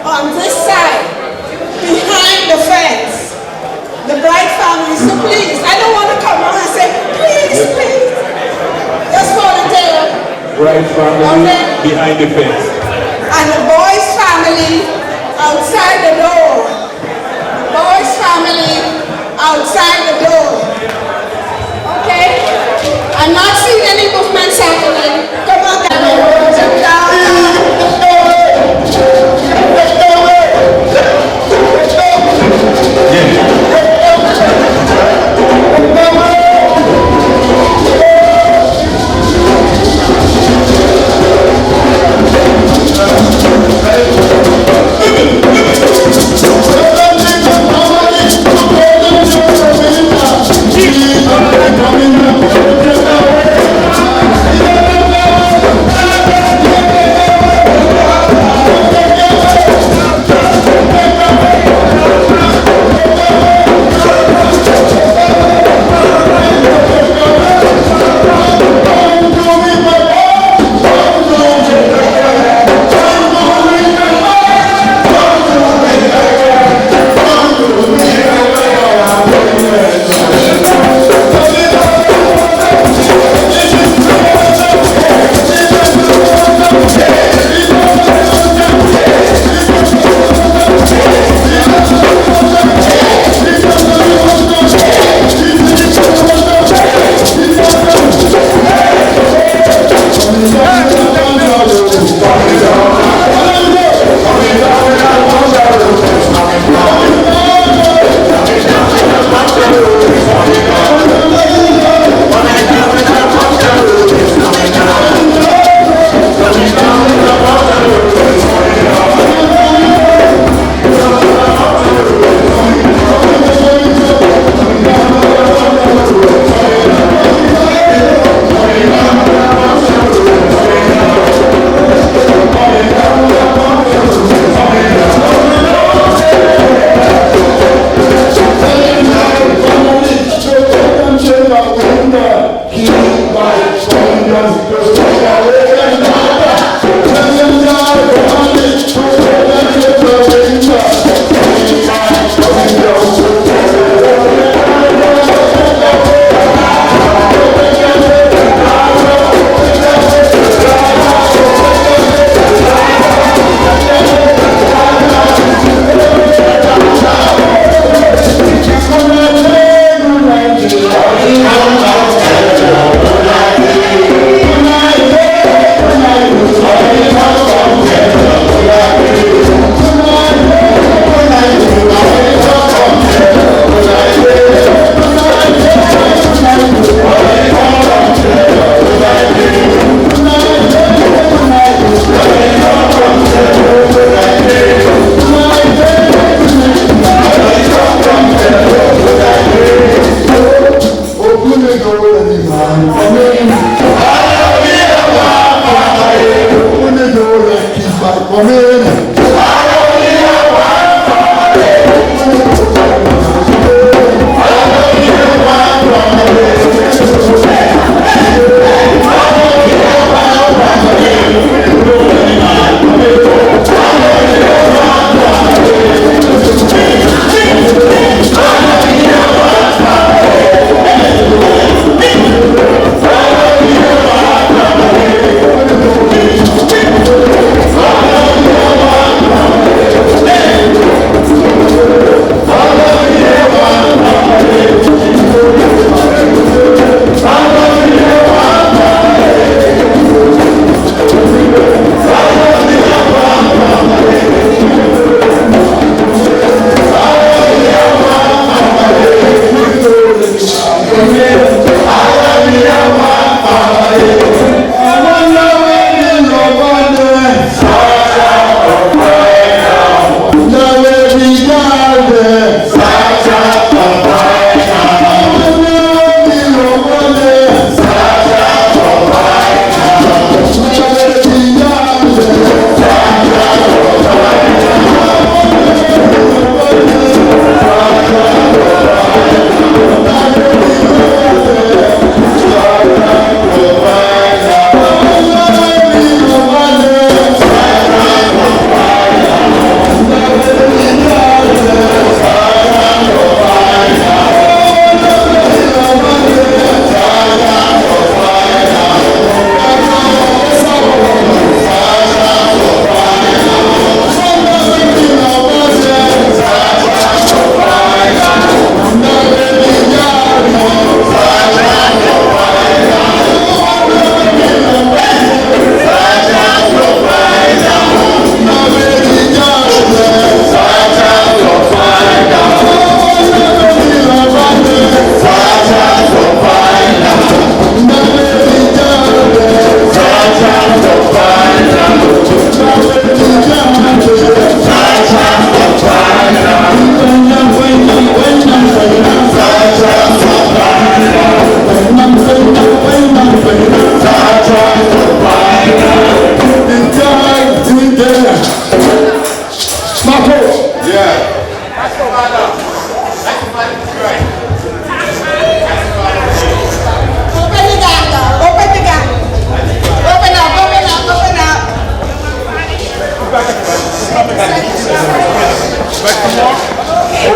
on this side, behind the fence. The bride family, so please, I don't want to come on and say, please, please. Just volunteer. Right family Okay. behind the fence. And the boys family outside the door. The boys family outside the door. Okay? I'm not seeing any movements happening. Come on, guys. Jump down. Yeah.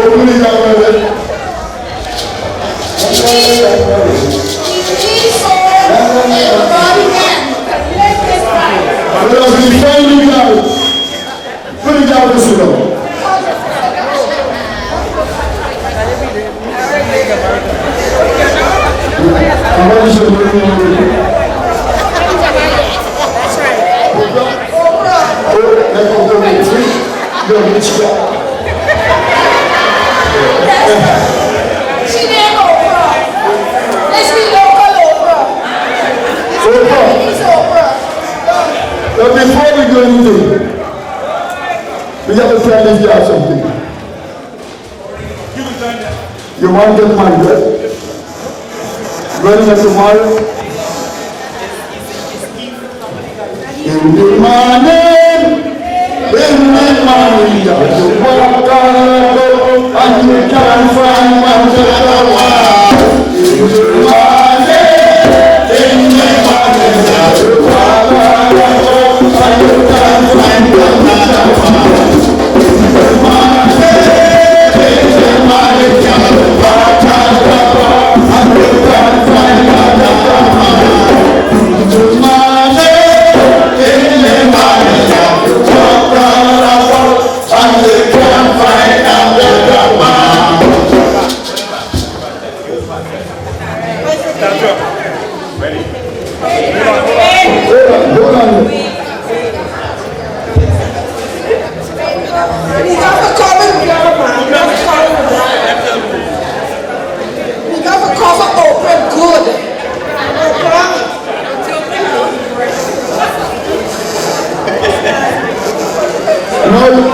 Open it up, brother. Put it down, listen up. She didn't go wrong. Let's be local over. It's over. But before we do anything, we have to tell this guy something. You want to get married, right? Ready to tomorrow? In the morning, you walk around and you can't find one to in the morning, you walk around and you can't find one to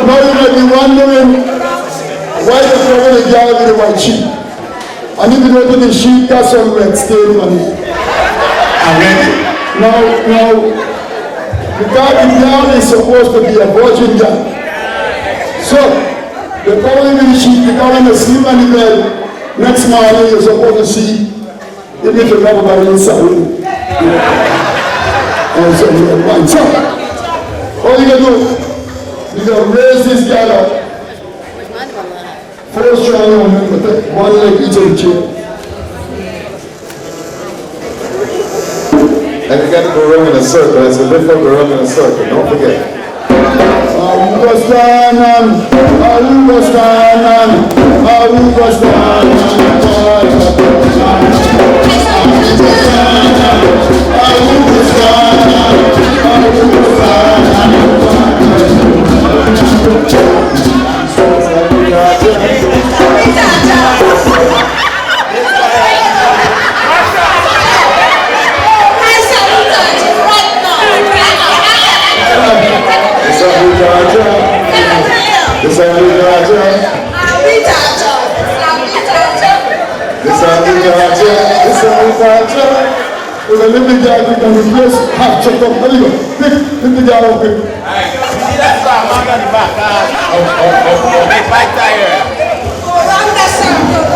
Now you might be wondering why the problem is down with the white sheep. And if you go to the sheep, that's some red stain on it. Now, the guy in down is supposed to be a virgin guy. So, the problem with the sheep, the guy in the sleep on the bed, next morning you're supposed to see, even if you never got inside. And so, all you can do, you gotta raise this guy up. First try on him, but one leg each of the chair. And you got to go around in a circle. It's a different go around in a circle. Don't forget. We're going to lift the guy up and replace half check up. There you go. Lift the guy up. See that song, man, on the back. Make my tire.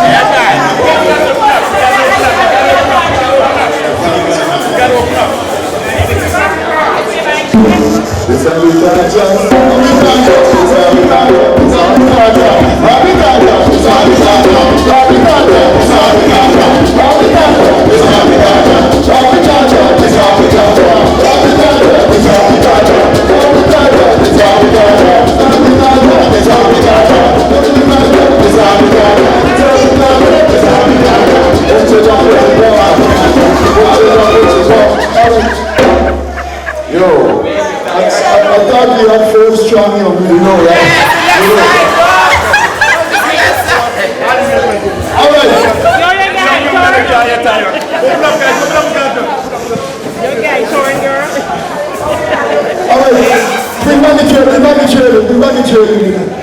Yeah, guys. You got to open up. Yo, I thought you had folks trying on me. you know, right? All right. All right. Bring back the chair. Bring back the chair. Bring back the chair.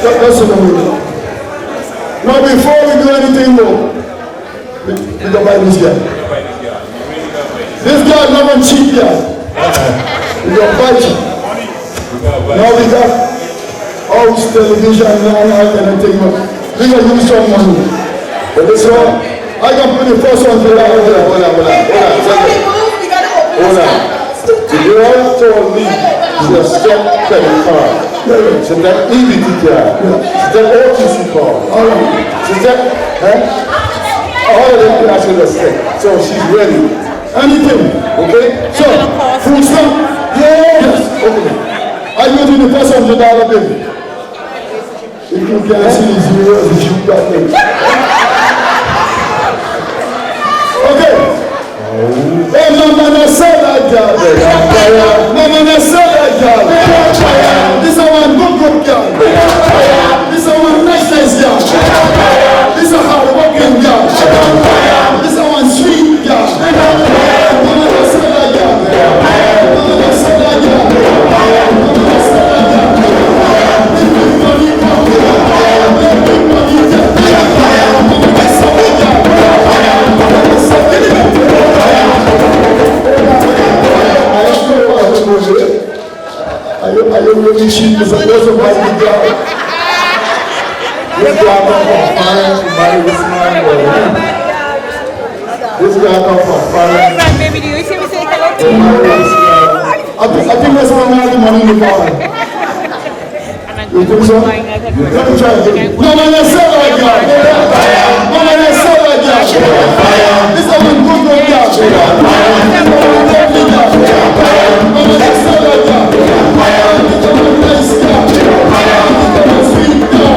That's the way. Now, before we do anything more, we don't buy this guy. This guy is not a cheap guy. We don't buy him. Now we got house, television, and all that kind of thing. We can use some money. But this one, I can put the first one for that. Hold on. The girl told me she has step credit card. She said EBT card. She said OTC card. She said, all of them I should have said. So she's ready. Anything. Okay? So, food stamp? Yes. Okay. Are you doing the first $100 bill? If you can see the zeros, you shoot that thing. Okay. Oh, Mama, sell that girl. Mama, sell that girl. This is one good girl. This is one nice girl. This is a hard-working girl. This is one sweet girl. Mama, sell that girl. Mama, sell that girl. Mama, sell that girl. Big money, big money, I don't really cheat because I wasn't my girl. This guy come from foreign to marry this man. This guy come from foreign. Baby, do you see me say hello to I think that's why I have the money in the car. You think so? Let me try again. No, man, let's sell that girl. No, man, let's sell that girl. This is a good girl. Let's sell that girl. It's a nice girl. It's a sweet girl.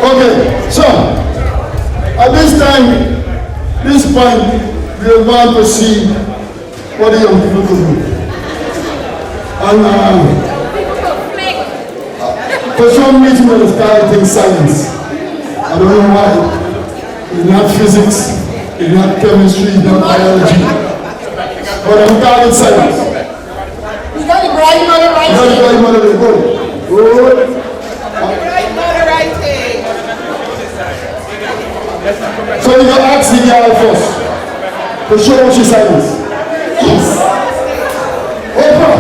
Okay, so at this time, this point, we are going to see what the young people can do. And for some reason, we started taking science. I don't know why. It's not physics, it's not chemistry, it's not biology. But I'm starting science. You got the right mother right You got the right mother right thing. Good. Right mother right thing. So you got to ask the girl first to show what she science. Yes. Oprah,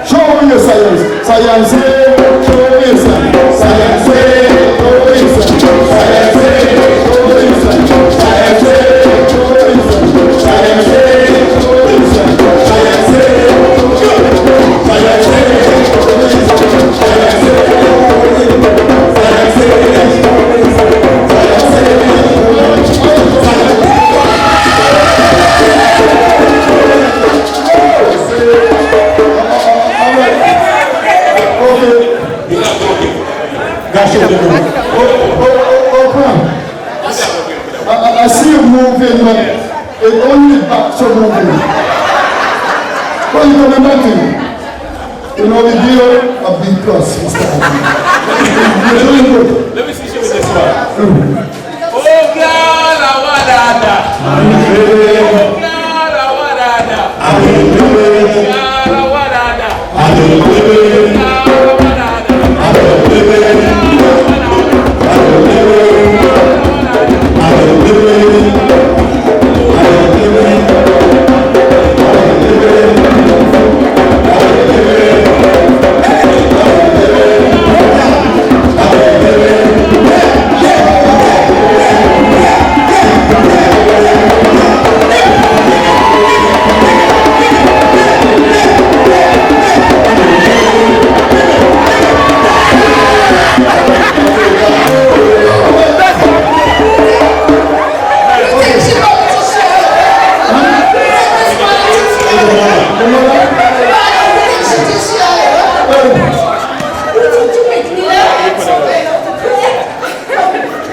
show me your science. Science, show me your science. Science, show me your science. Science, show me your science. Science, show me your science. Science, I see you moving, but it only backs are moving. What are you coming back to? You know, we give you a B plus. You're doing good. Let me see you with this one. Oh, God, I want that. Oh, God, I want that. God, I want that.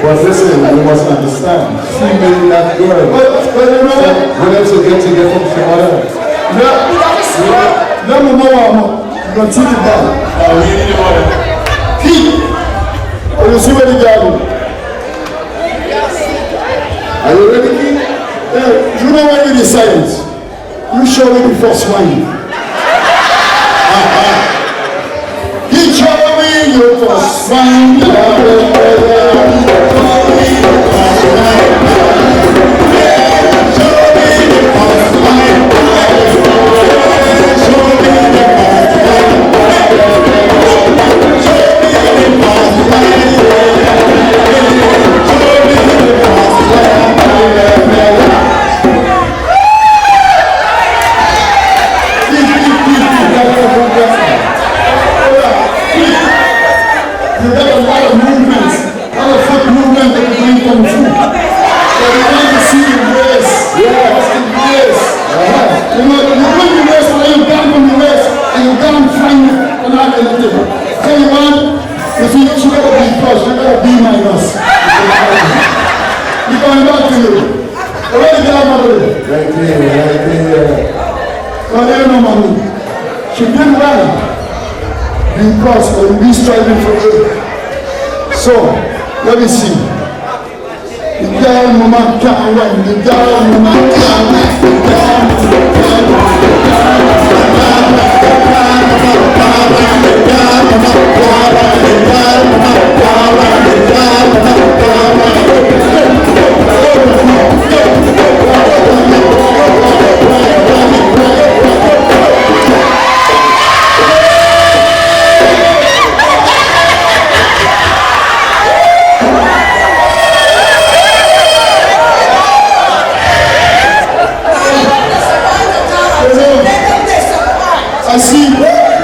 But listen, you must understand. Female, that girl. But you know what? What else you get from some other? Let me know you're going to take it down. We need the water. Keep. Oh, you see where the guy is? Are you ready, King? You know when you decide? You show me the first wine. He showed me your first wine. She did well because we striving for it. So, let me see. The girl mama can't win. The girl mama can't win. The girl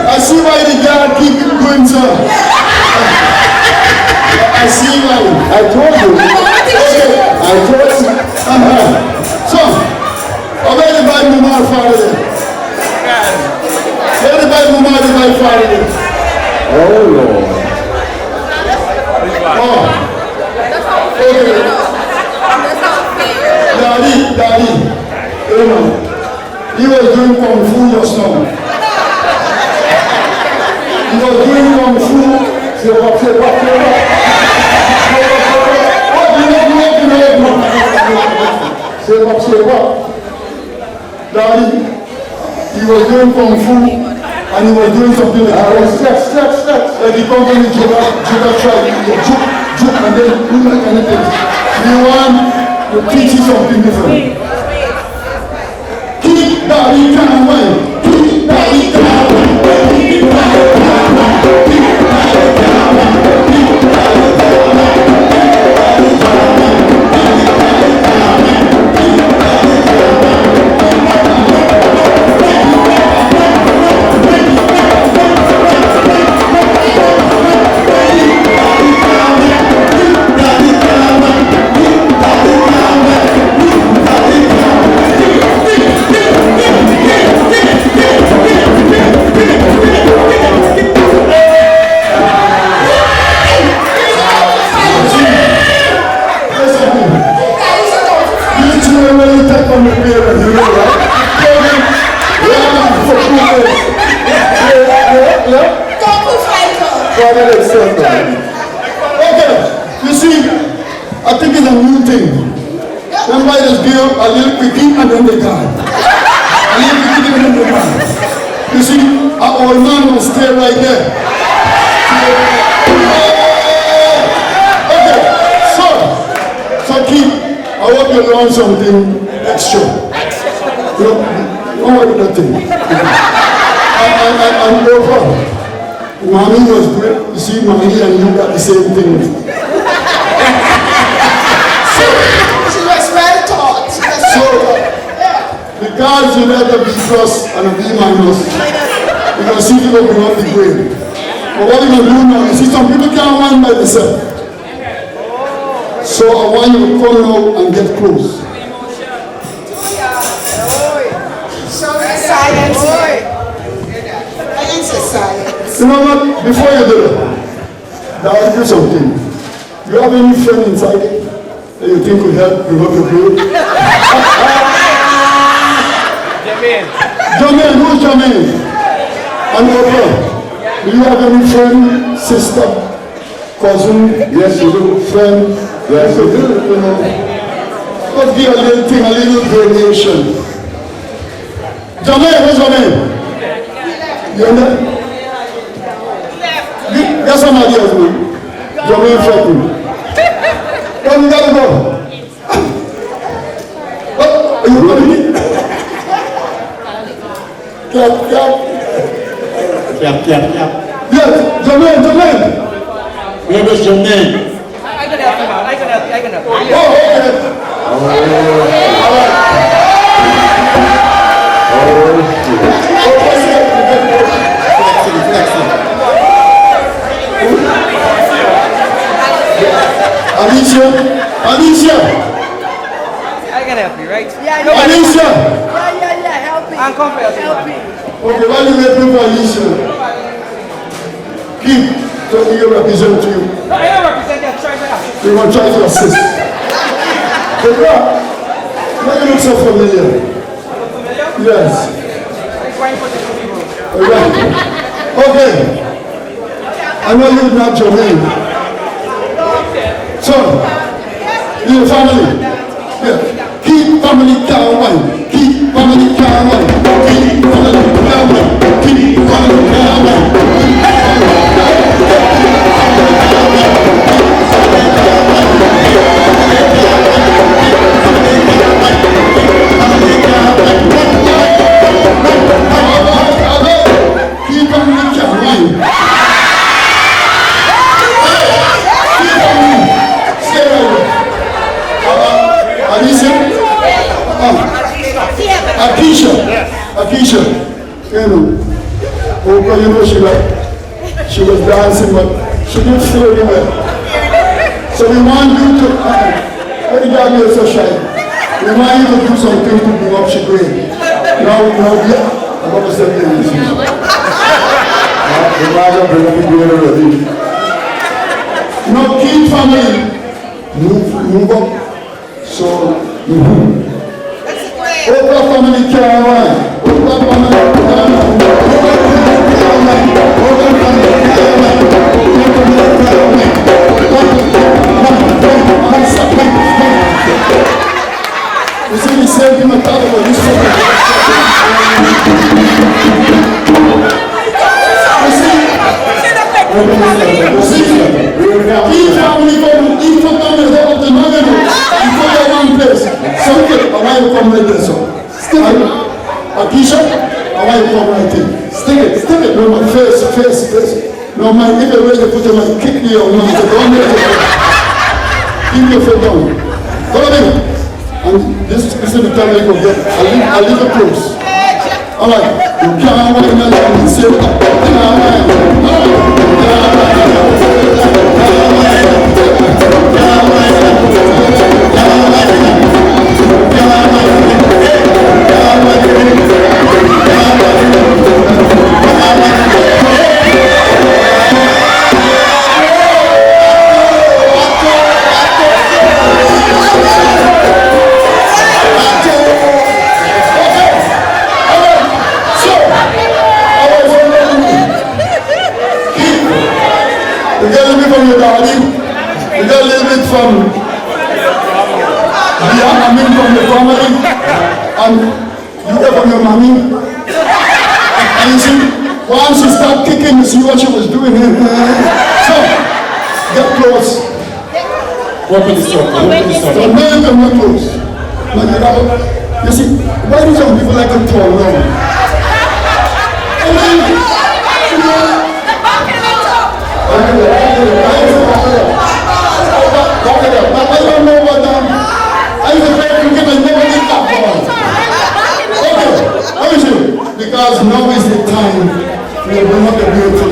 I see why the girl keep going to. I see why. I told you. Okay, I told you. So, where the Bible mama father? Where the Bible mama the Bible father? Oh, Lord. Oh. Okay. Daddy. He was doing kung fu just now. He was doing kung fu. Say what? Daddy, he was doing kung fu and he was doing something like steps. Like he comes in the Gca tribe, juke, and then do like anything. You want to teach you something different. Keep Daddy can away. Keep Daddy can away. Okay, you see, I think it's a new thing. Remember this girl, a little quickie and then they gone. A little quickie and then they gone. You see, our old man will stay right there. Okay, so Keith, I hope you learn something extra. Look, don't worry about that thing. And over. Mommy was great. You see, Mommy and you got the same thing. She was well taught. So, because you let a B plus and a B minus, you're going to see people bring up the grade. But what you're going to do now, you see, some people can't run by themselves. So I want you to come out and get close. Science. Science is science. You know what? Before you do that, now I'll do something. You have any friend inside that you think could help bring up your grade? Jermaine, who's Jermaine? And Oprah, do you have any friend, sister, cousin? Yes, you do. Friend? Yes, you do. You know, let's give a little thing, a little variation. Jermaine, what's your name? You know? Get somebody else, man. Jermaine Freddy. Come, we gotta go. What? Are you ready? Cap. Yes, Jermaine. Where was Jermaine? I can help him out. I can help. Oh, okay. All right. Alicia. I can help you, right? Yeah. Alicia. Help me. I'm comfortable. Help me. Okay, while you waiting for Alicia, Keith, so he represent you. No, I don't represent you. Try to assist. We want to try to assist. Why you look so familiar? Yes. All right. Okay. I know you're not Jermaine. So, your family. Yeah. Keep family down. Keep family down. Keep family down. Keep family down. Keep family down. Akisha, you know, Oprah, you know she was dancing, but she didn't feel very well. So we want you to, what did you do so shy? We want you to do something to bring up your grade. Now, yeah, I'm going to say this. We might have bring up the grade already. Now, Keith family, move up. So, Oprah family can't run. Oprah family can't run. You see the same thing I thought about this one. You see, each family is up to nothing. You put your one place. So, okay, I want you to come right there, so. Stick it. Akisha, I want you to come right there. Stick it. No, my face. No, my, if you're ready to put your mind, kick me or no, so don't make it. Keep your foot down. Follow me. And this is the time you go get. I'll leave it close. All right. You can't wait my time and say, get a little bit from your daddy. You get a little bit from Guyana, from the family. And you get from your mommy. And you see, once she start kicking, you see what she was doing. So, get close. Open the store. Open the store. So now you can get close. You see, why do some people like to talk long? Because now is the time to bring up the beautiful.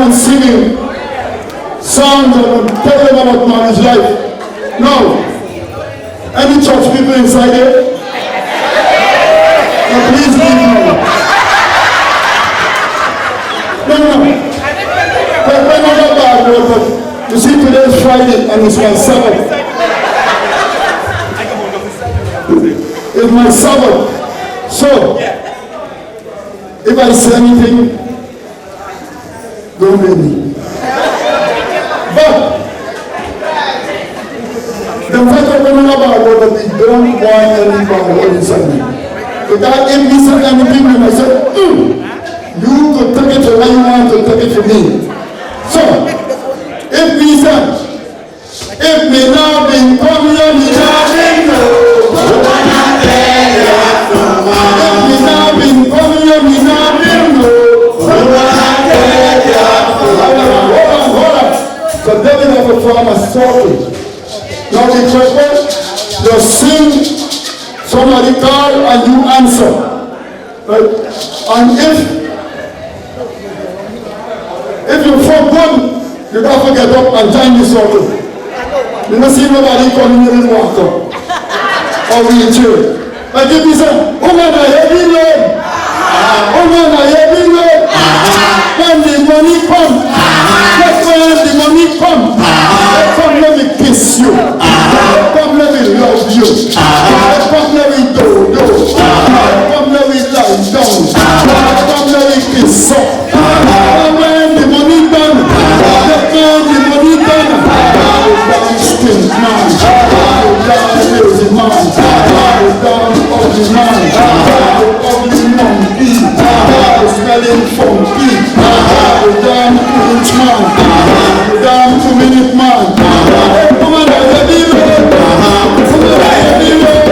Singing songs and telling them about man's life. Now, any church people inside here? Please leave now. No. We're not a bad word, but you see today is Friday and it's my Sabbath. It's my Sabbath. So, if I say anything, don't blame me. But the fact of coming about was that we don't want any power inside me. Because if we said anything, then I said, you could take it to where you want to take it to me. So, if we said, if me now been coming on the garden, if me now been coming on the garden, so David of a farmer talking. Now the question, you sing, somebody call and you answer. Right? And if you forget, you don't forget up and join the circle. You don't see nobody coming in and walk up. Or wheelchair. Like if you say, oh man, I heavy load. Oh man, I heavy load. When the money comes, when the money comes, come let me kiss you. Come let me love you. Come let me do. Come let me lie down. Come let me kiss up. When the money done, the money done. Down stink man, down lazy man, down ugly man, ugly monkey, smelling funky, down rich man, down 2-minute man. Come on, baby, come on, baby.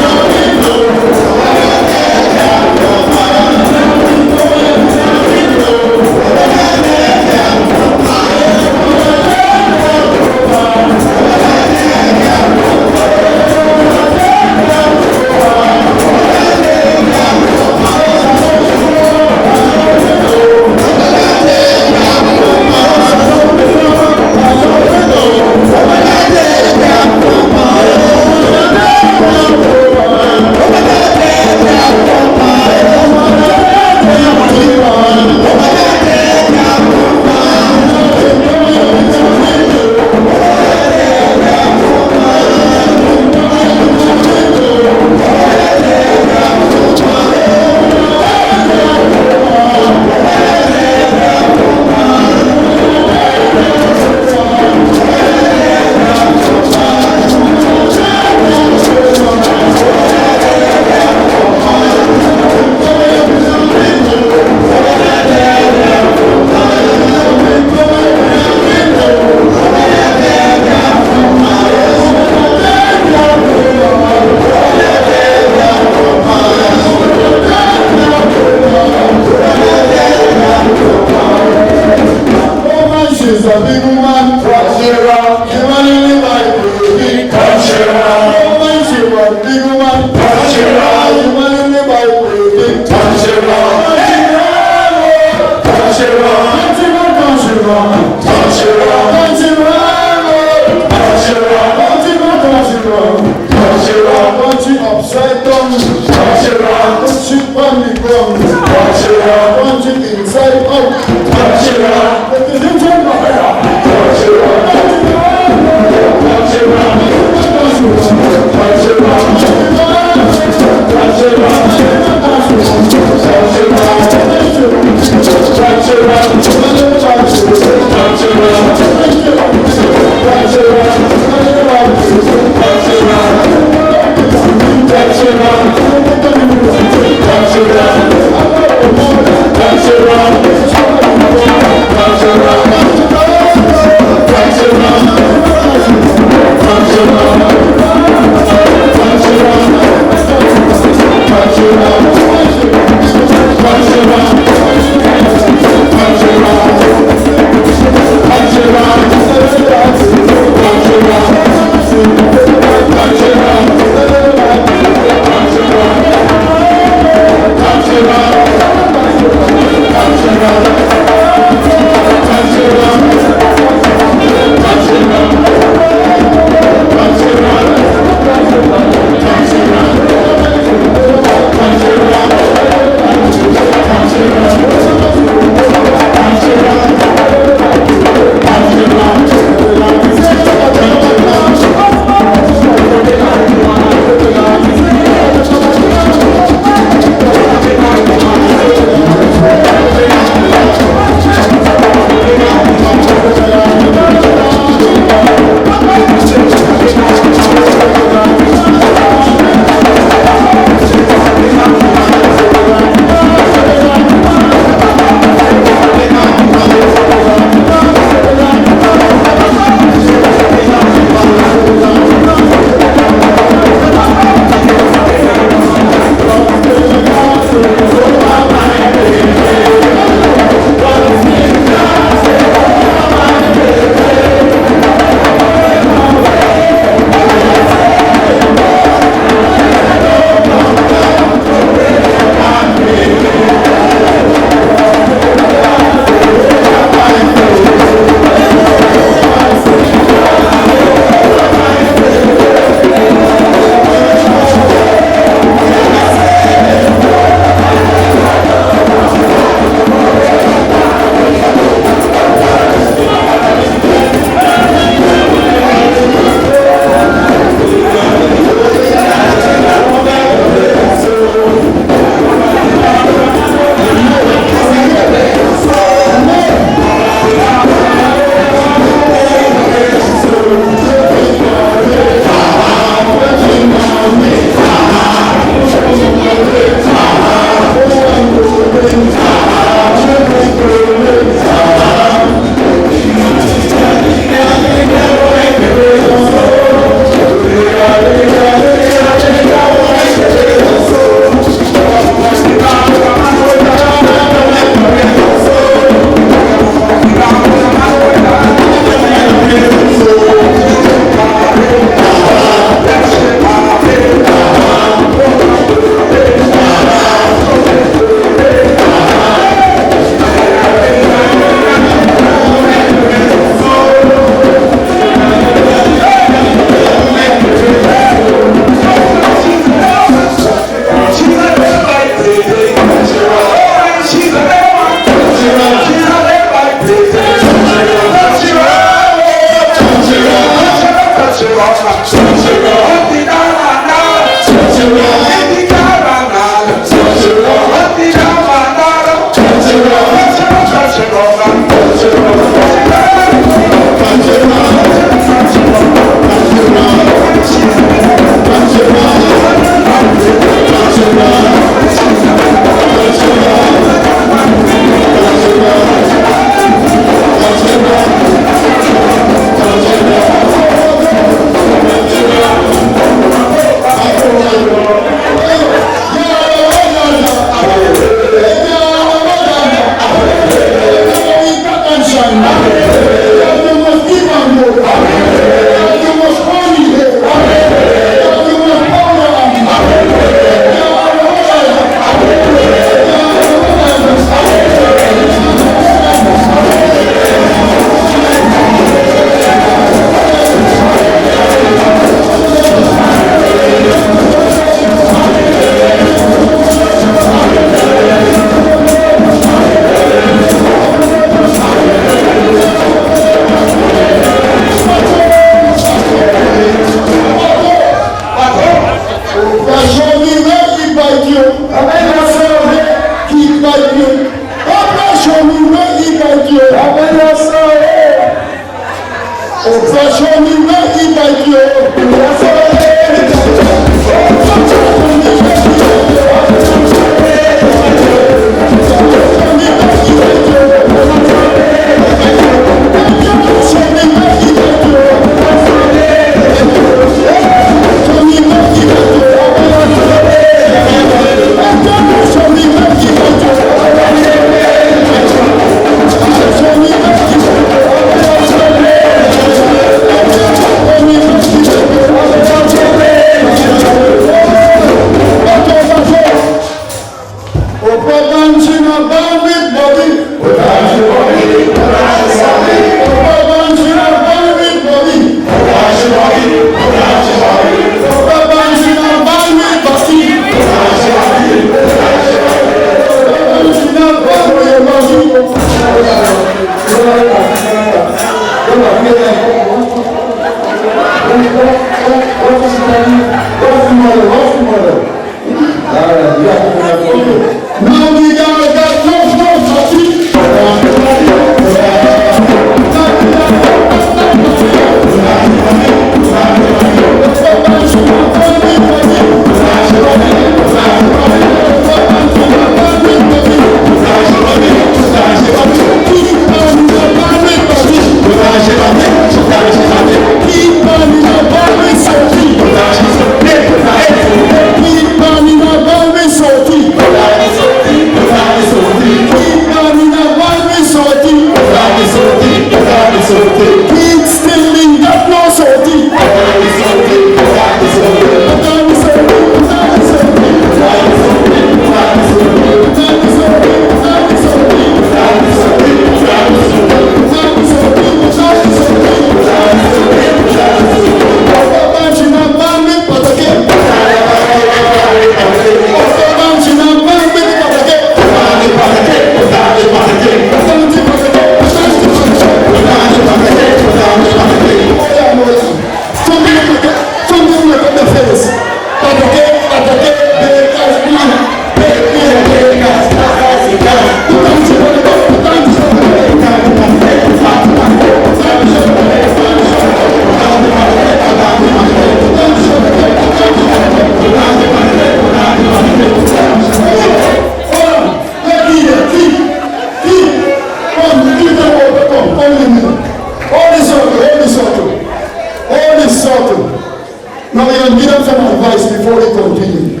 some advice before we continue.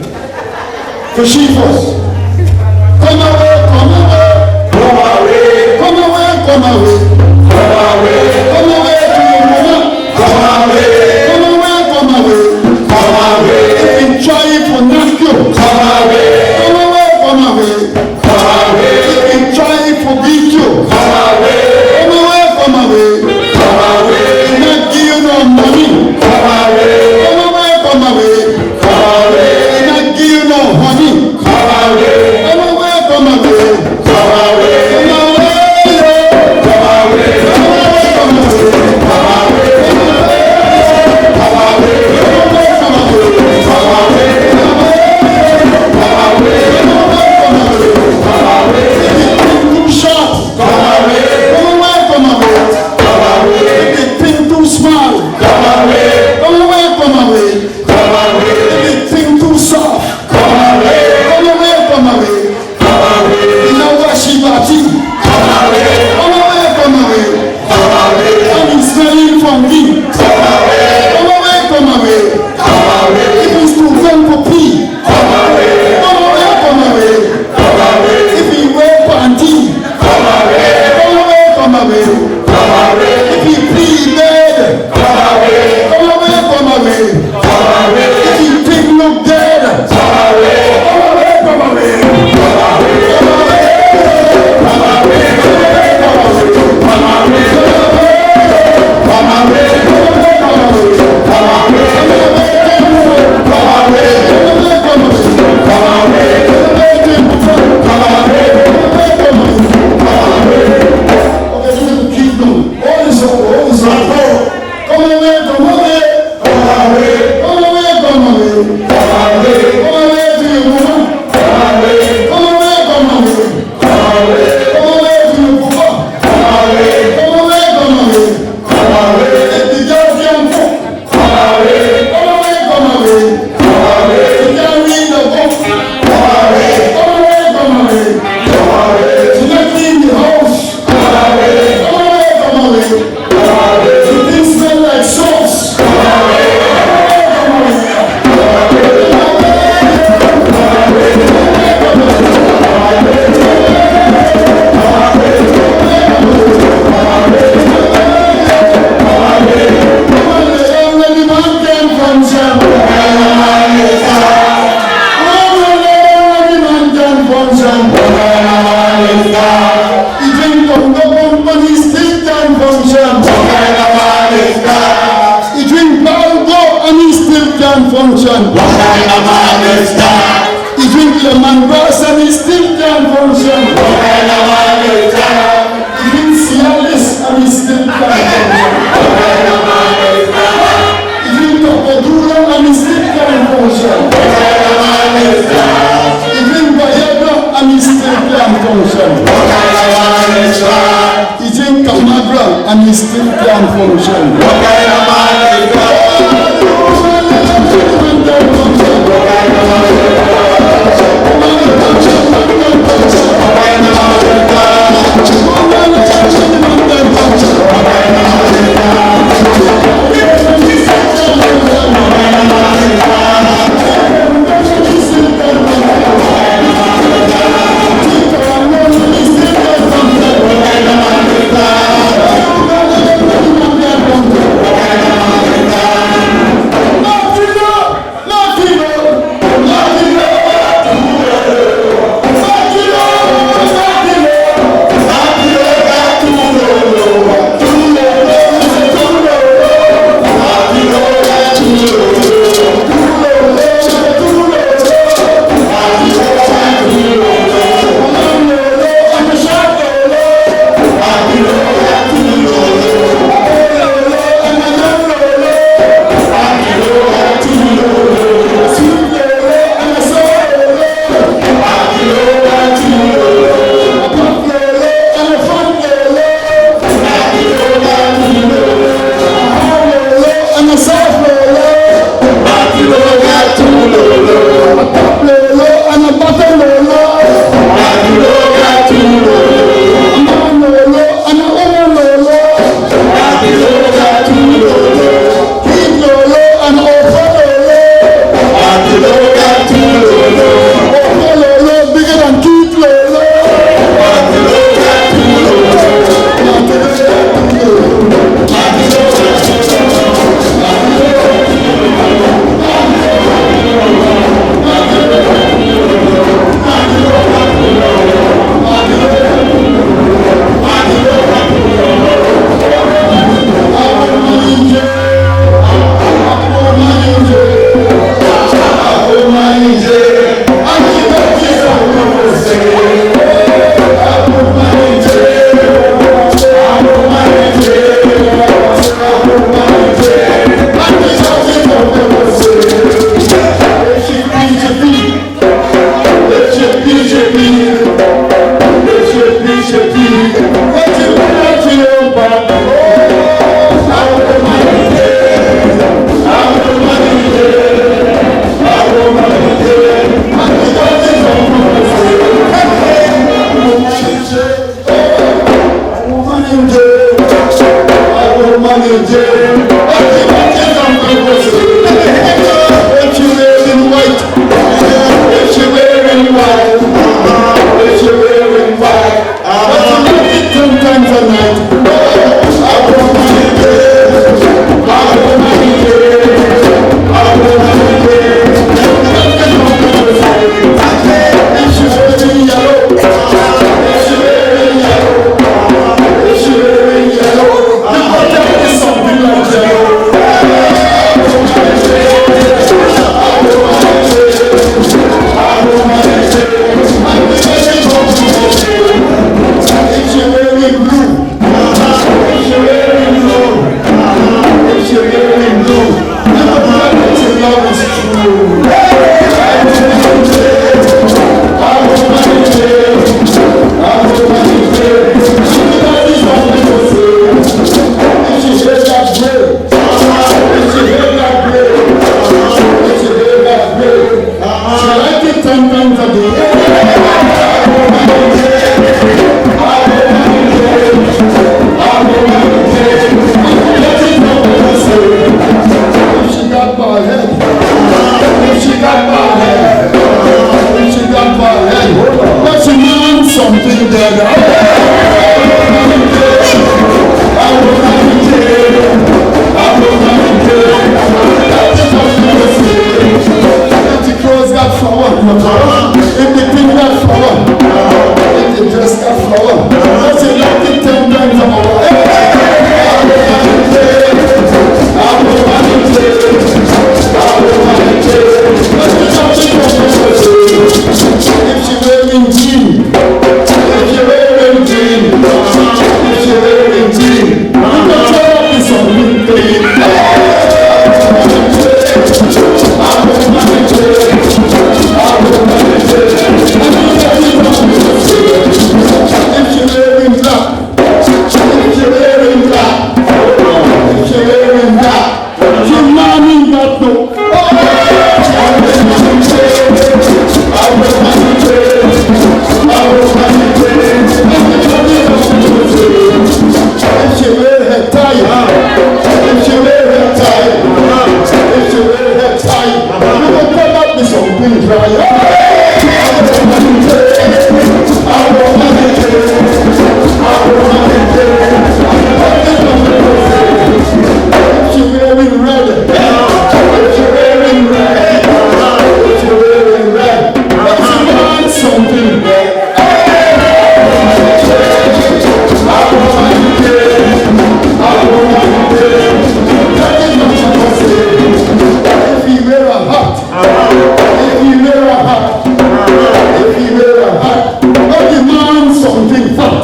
For she first. Come away, come away. Come away. Come away, come away. Come away. Come away to your mama. Come away. Come away, come away. Come away. If you try it for knock you. Come away. Come away, come away. Come away. If you try it for beat you. Come away. Come away, come away. Come away. If not give you no money. Come away. Come away, come away. Come away. If not give you no honey. Come away. Come away, come away. Come away. Come away. Come away. Come away, come away. Come away. Come away. Come away. Come away. Come away. Come away. Too short. Come away. Come away. Come away. Come away. If you think too small. Come away. Come away. Come away. Come away. If you think too soft. Come away. Come away. Come away. Come away. You know what she got you? Come away. Come away. Come away. Come away. And he's smelling from me. Come away. Come away. Come away. Come away. If he's too young for pee. Come away. Come away. Come away. Come away. If he wear panty. Come away. Come away. Come away. Come away. If he pee dead. Come away. Come away. Come away. Come away. If he pig look dead. Come away. Come away. Come away. Come away. Come away. Come away. Come away. Come away. Come away. And he still can function. What kind of man is that? going to tell up with some things, right? She's wearing red. She's wearing red. She's wearing red. But she wants something red. If he wear a hat, I demand something fat.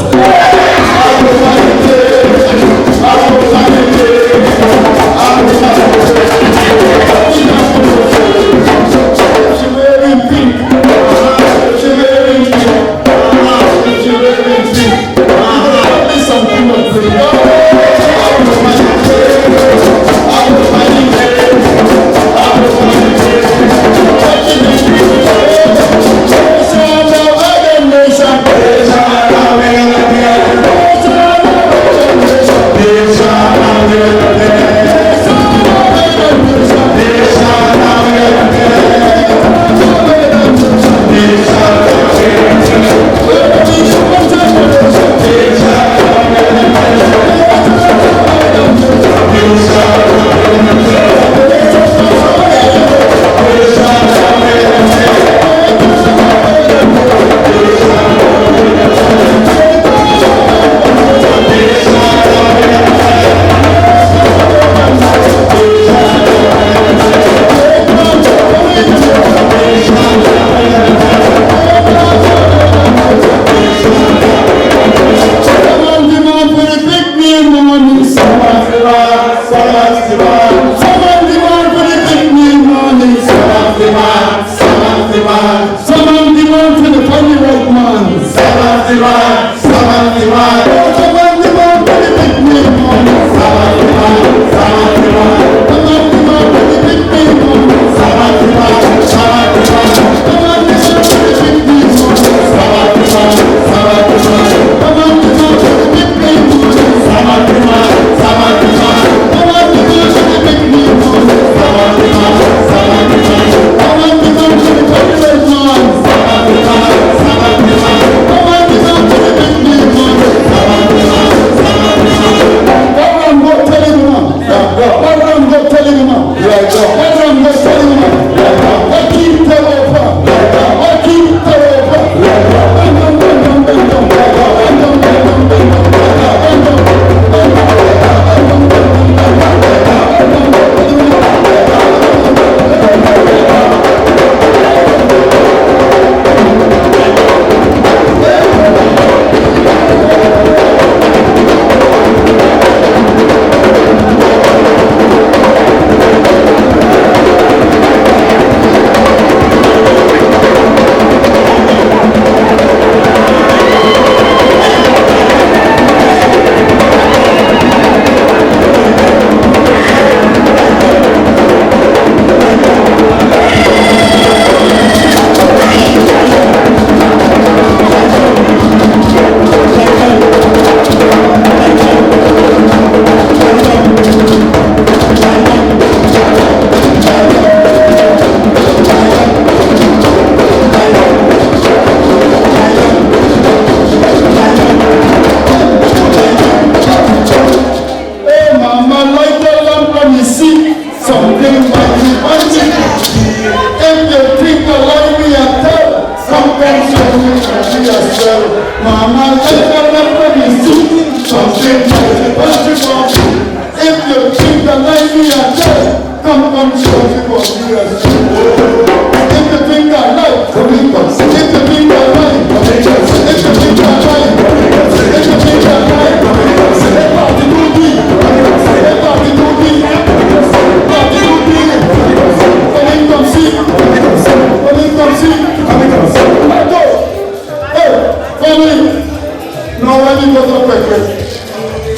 She wearing pink. She wearing pink. She wearing pink. Give me something of pink.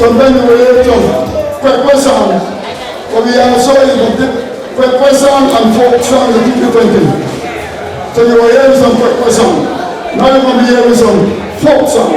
Sometimes we will hear some Kwe Kwe songs, but we also Kwe Kwe song and folk song is two different things. So you will hear some Kwe Kwe song. Now you're going to be hearing some folk songs.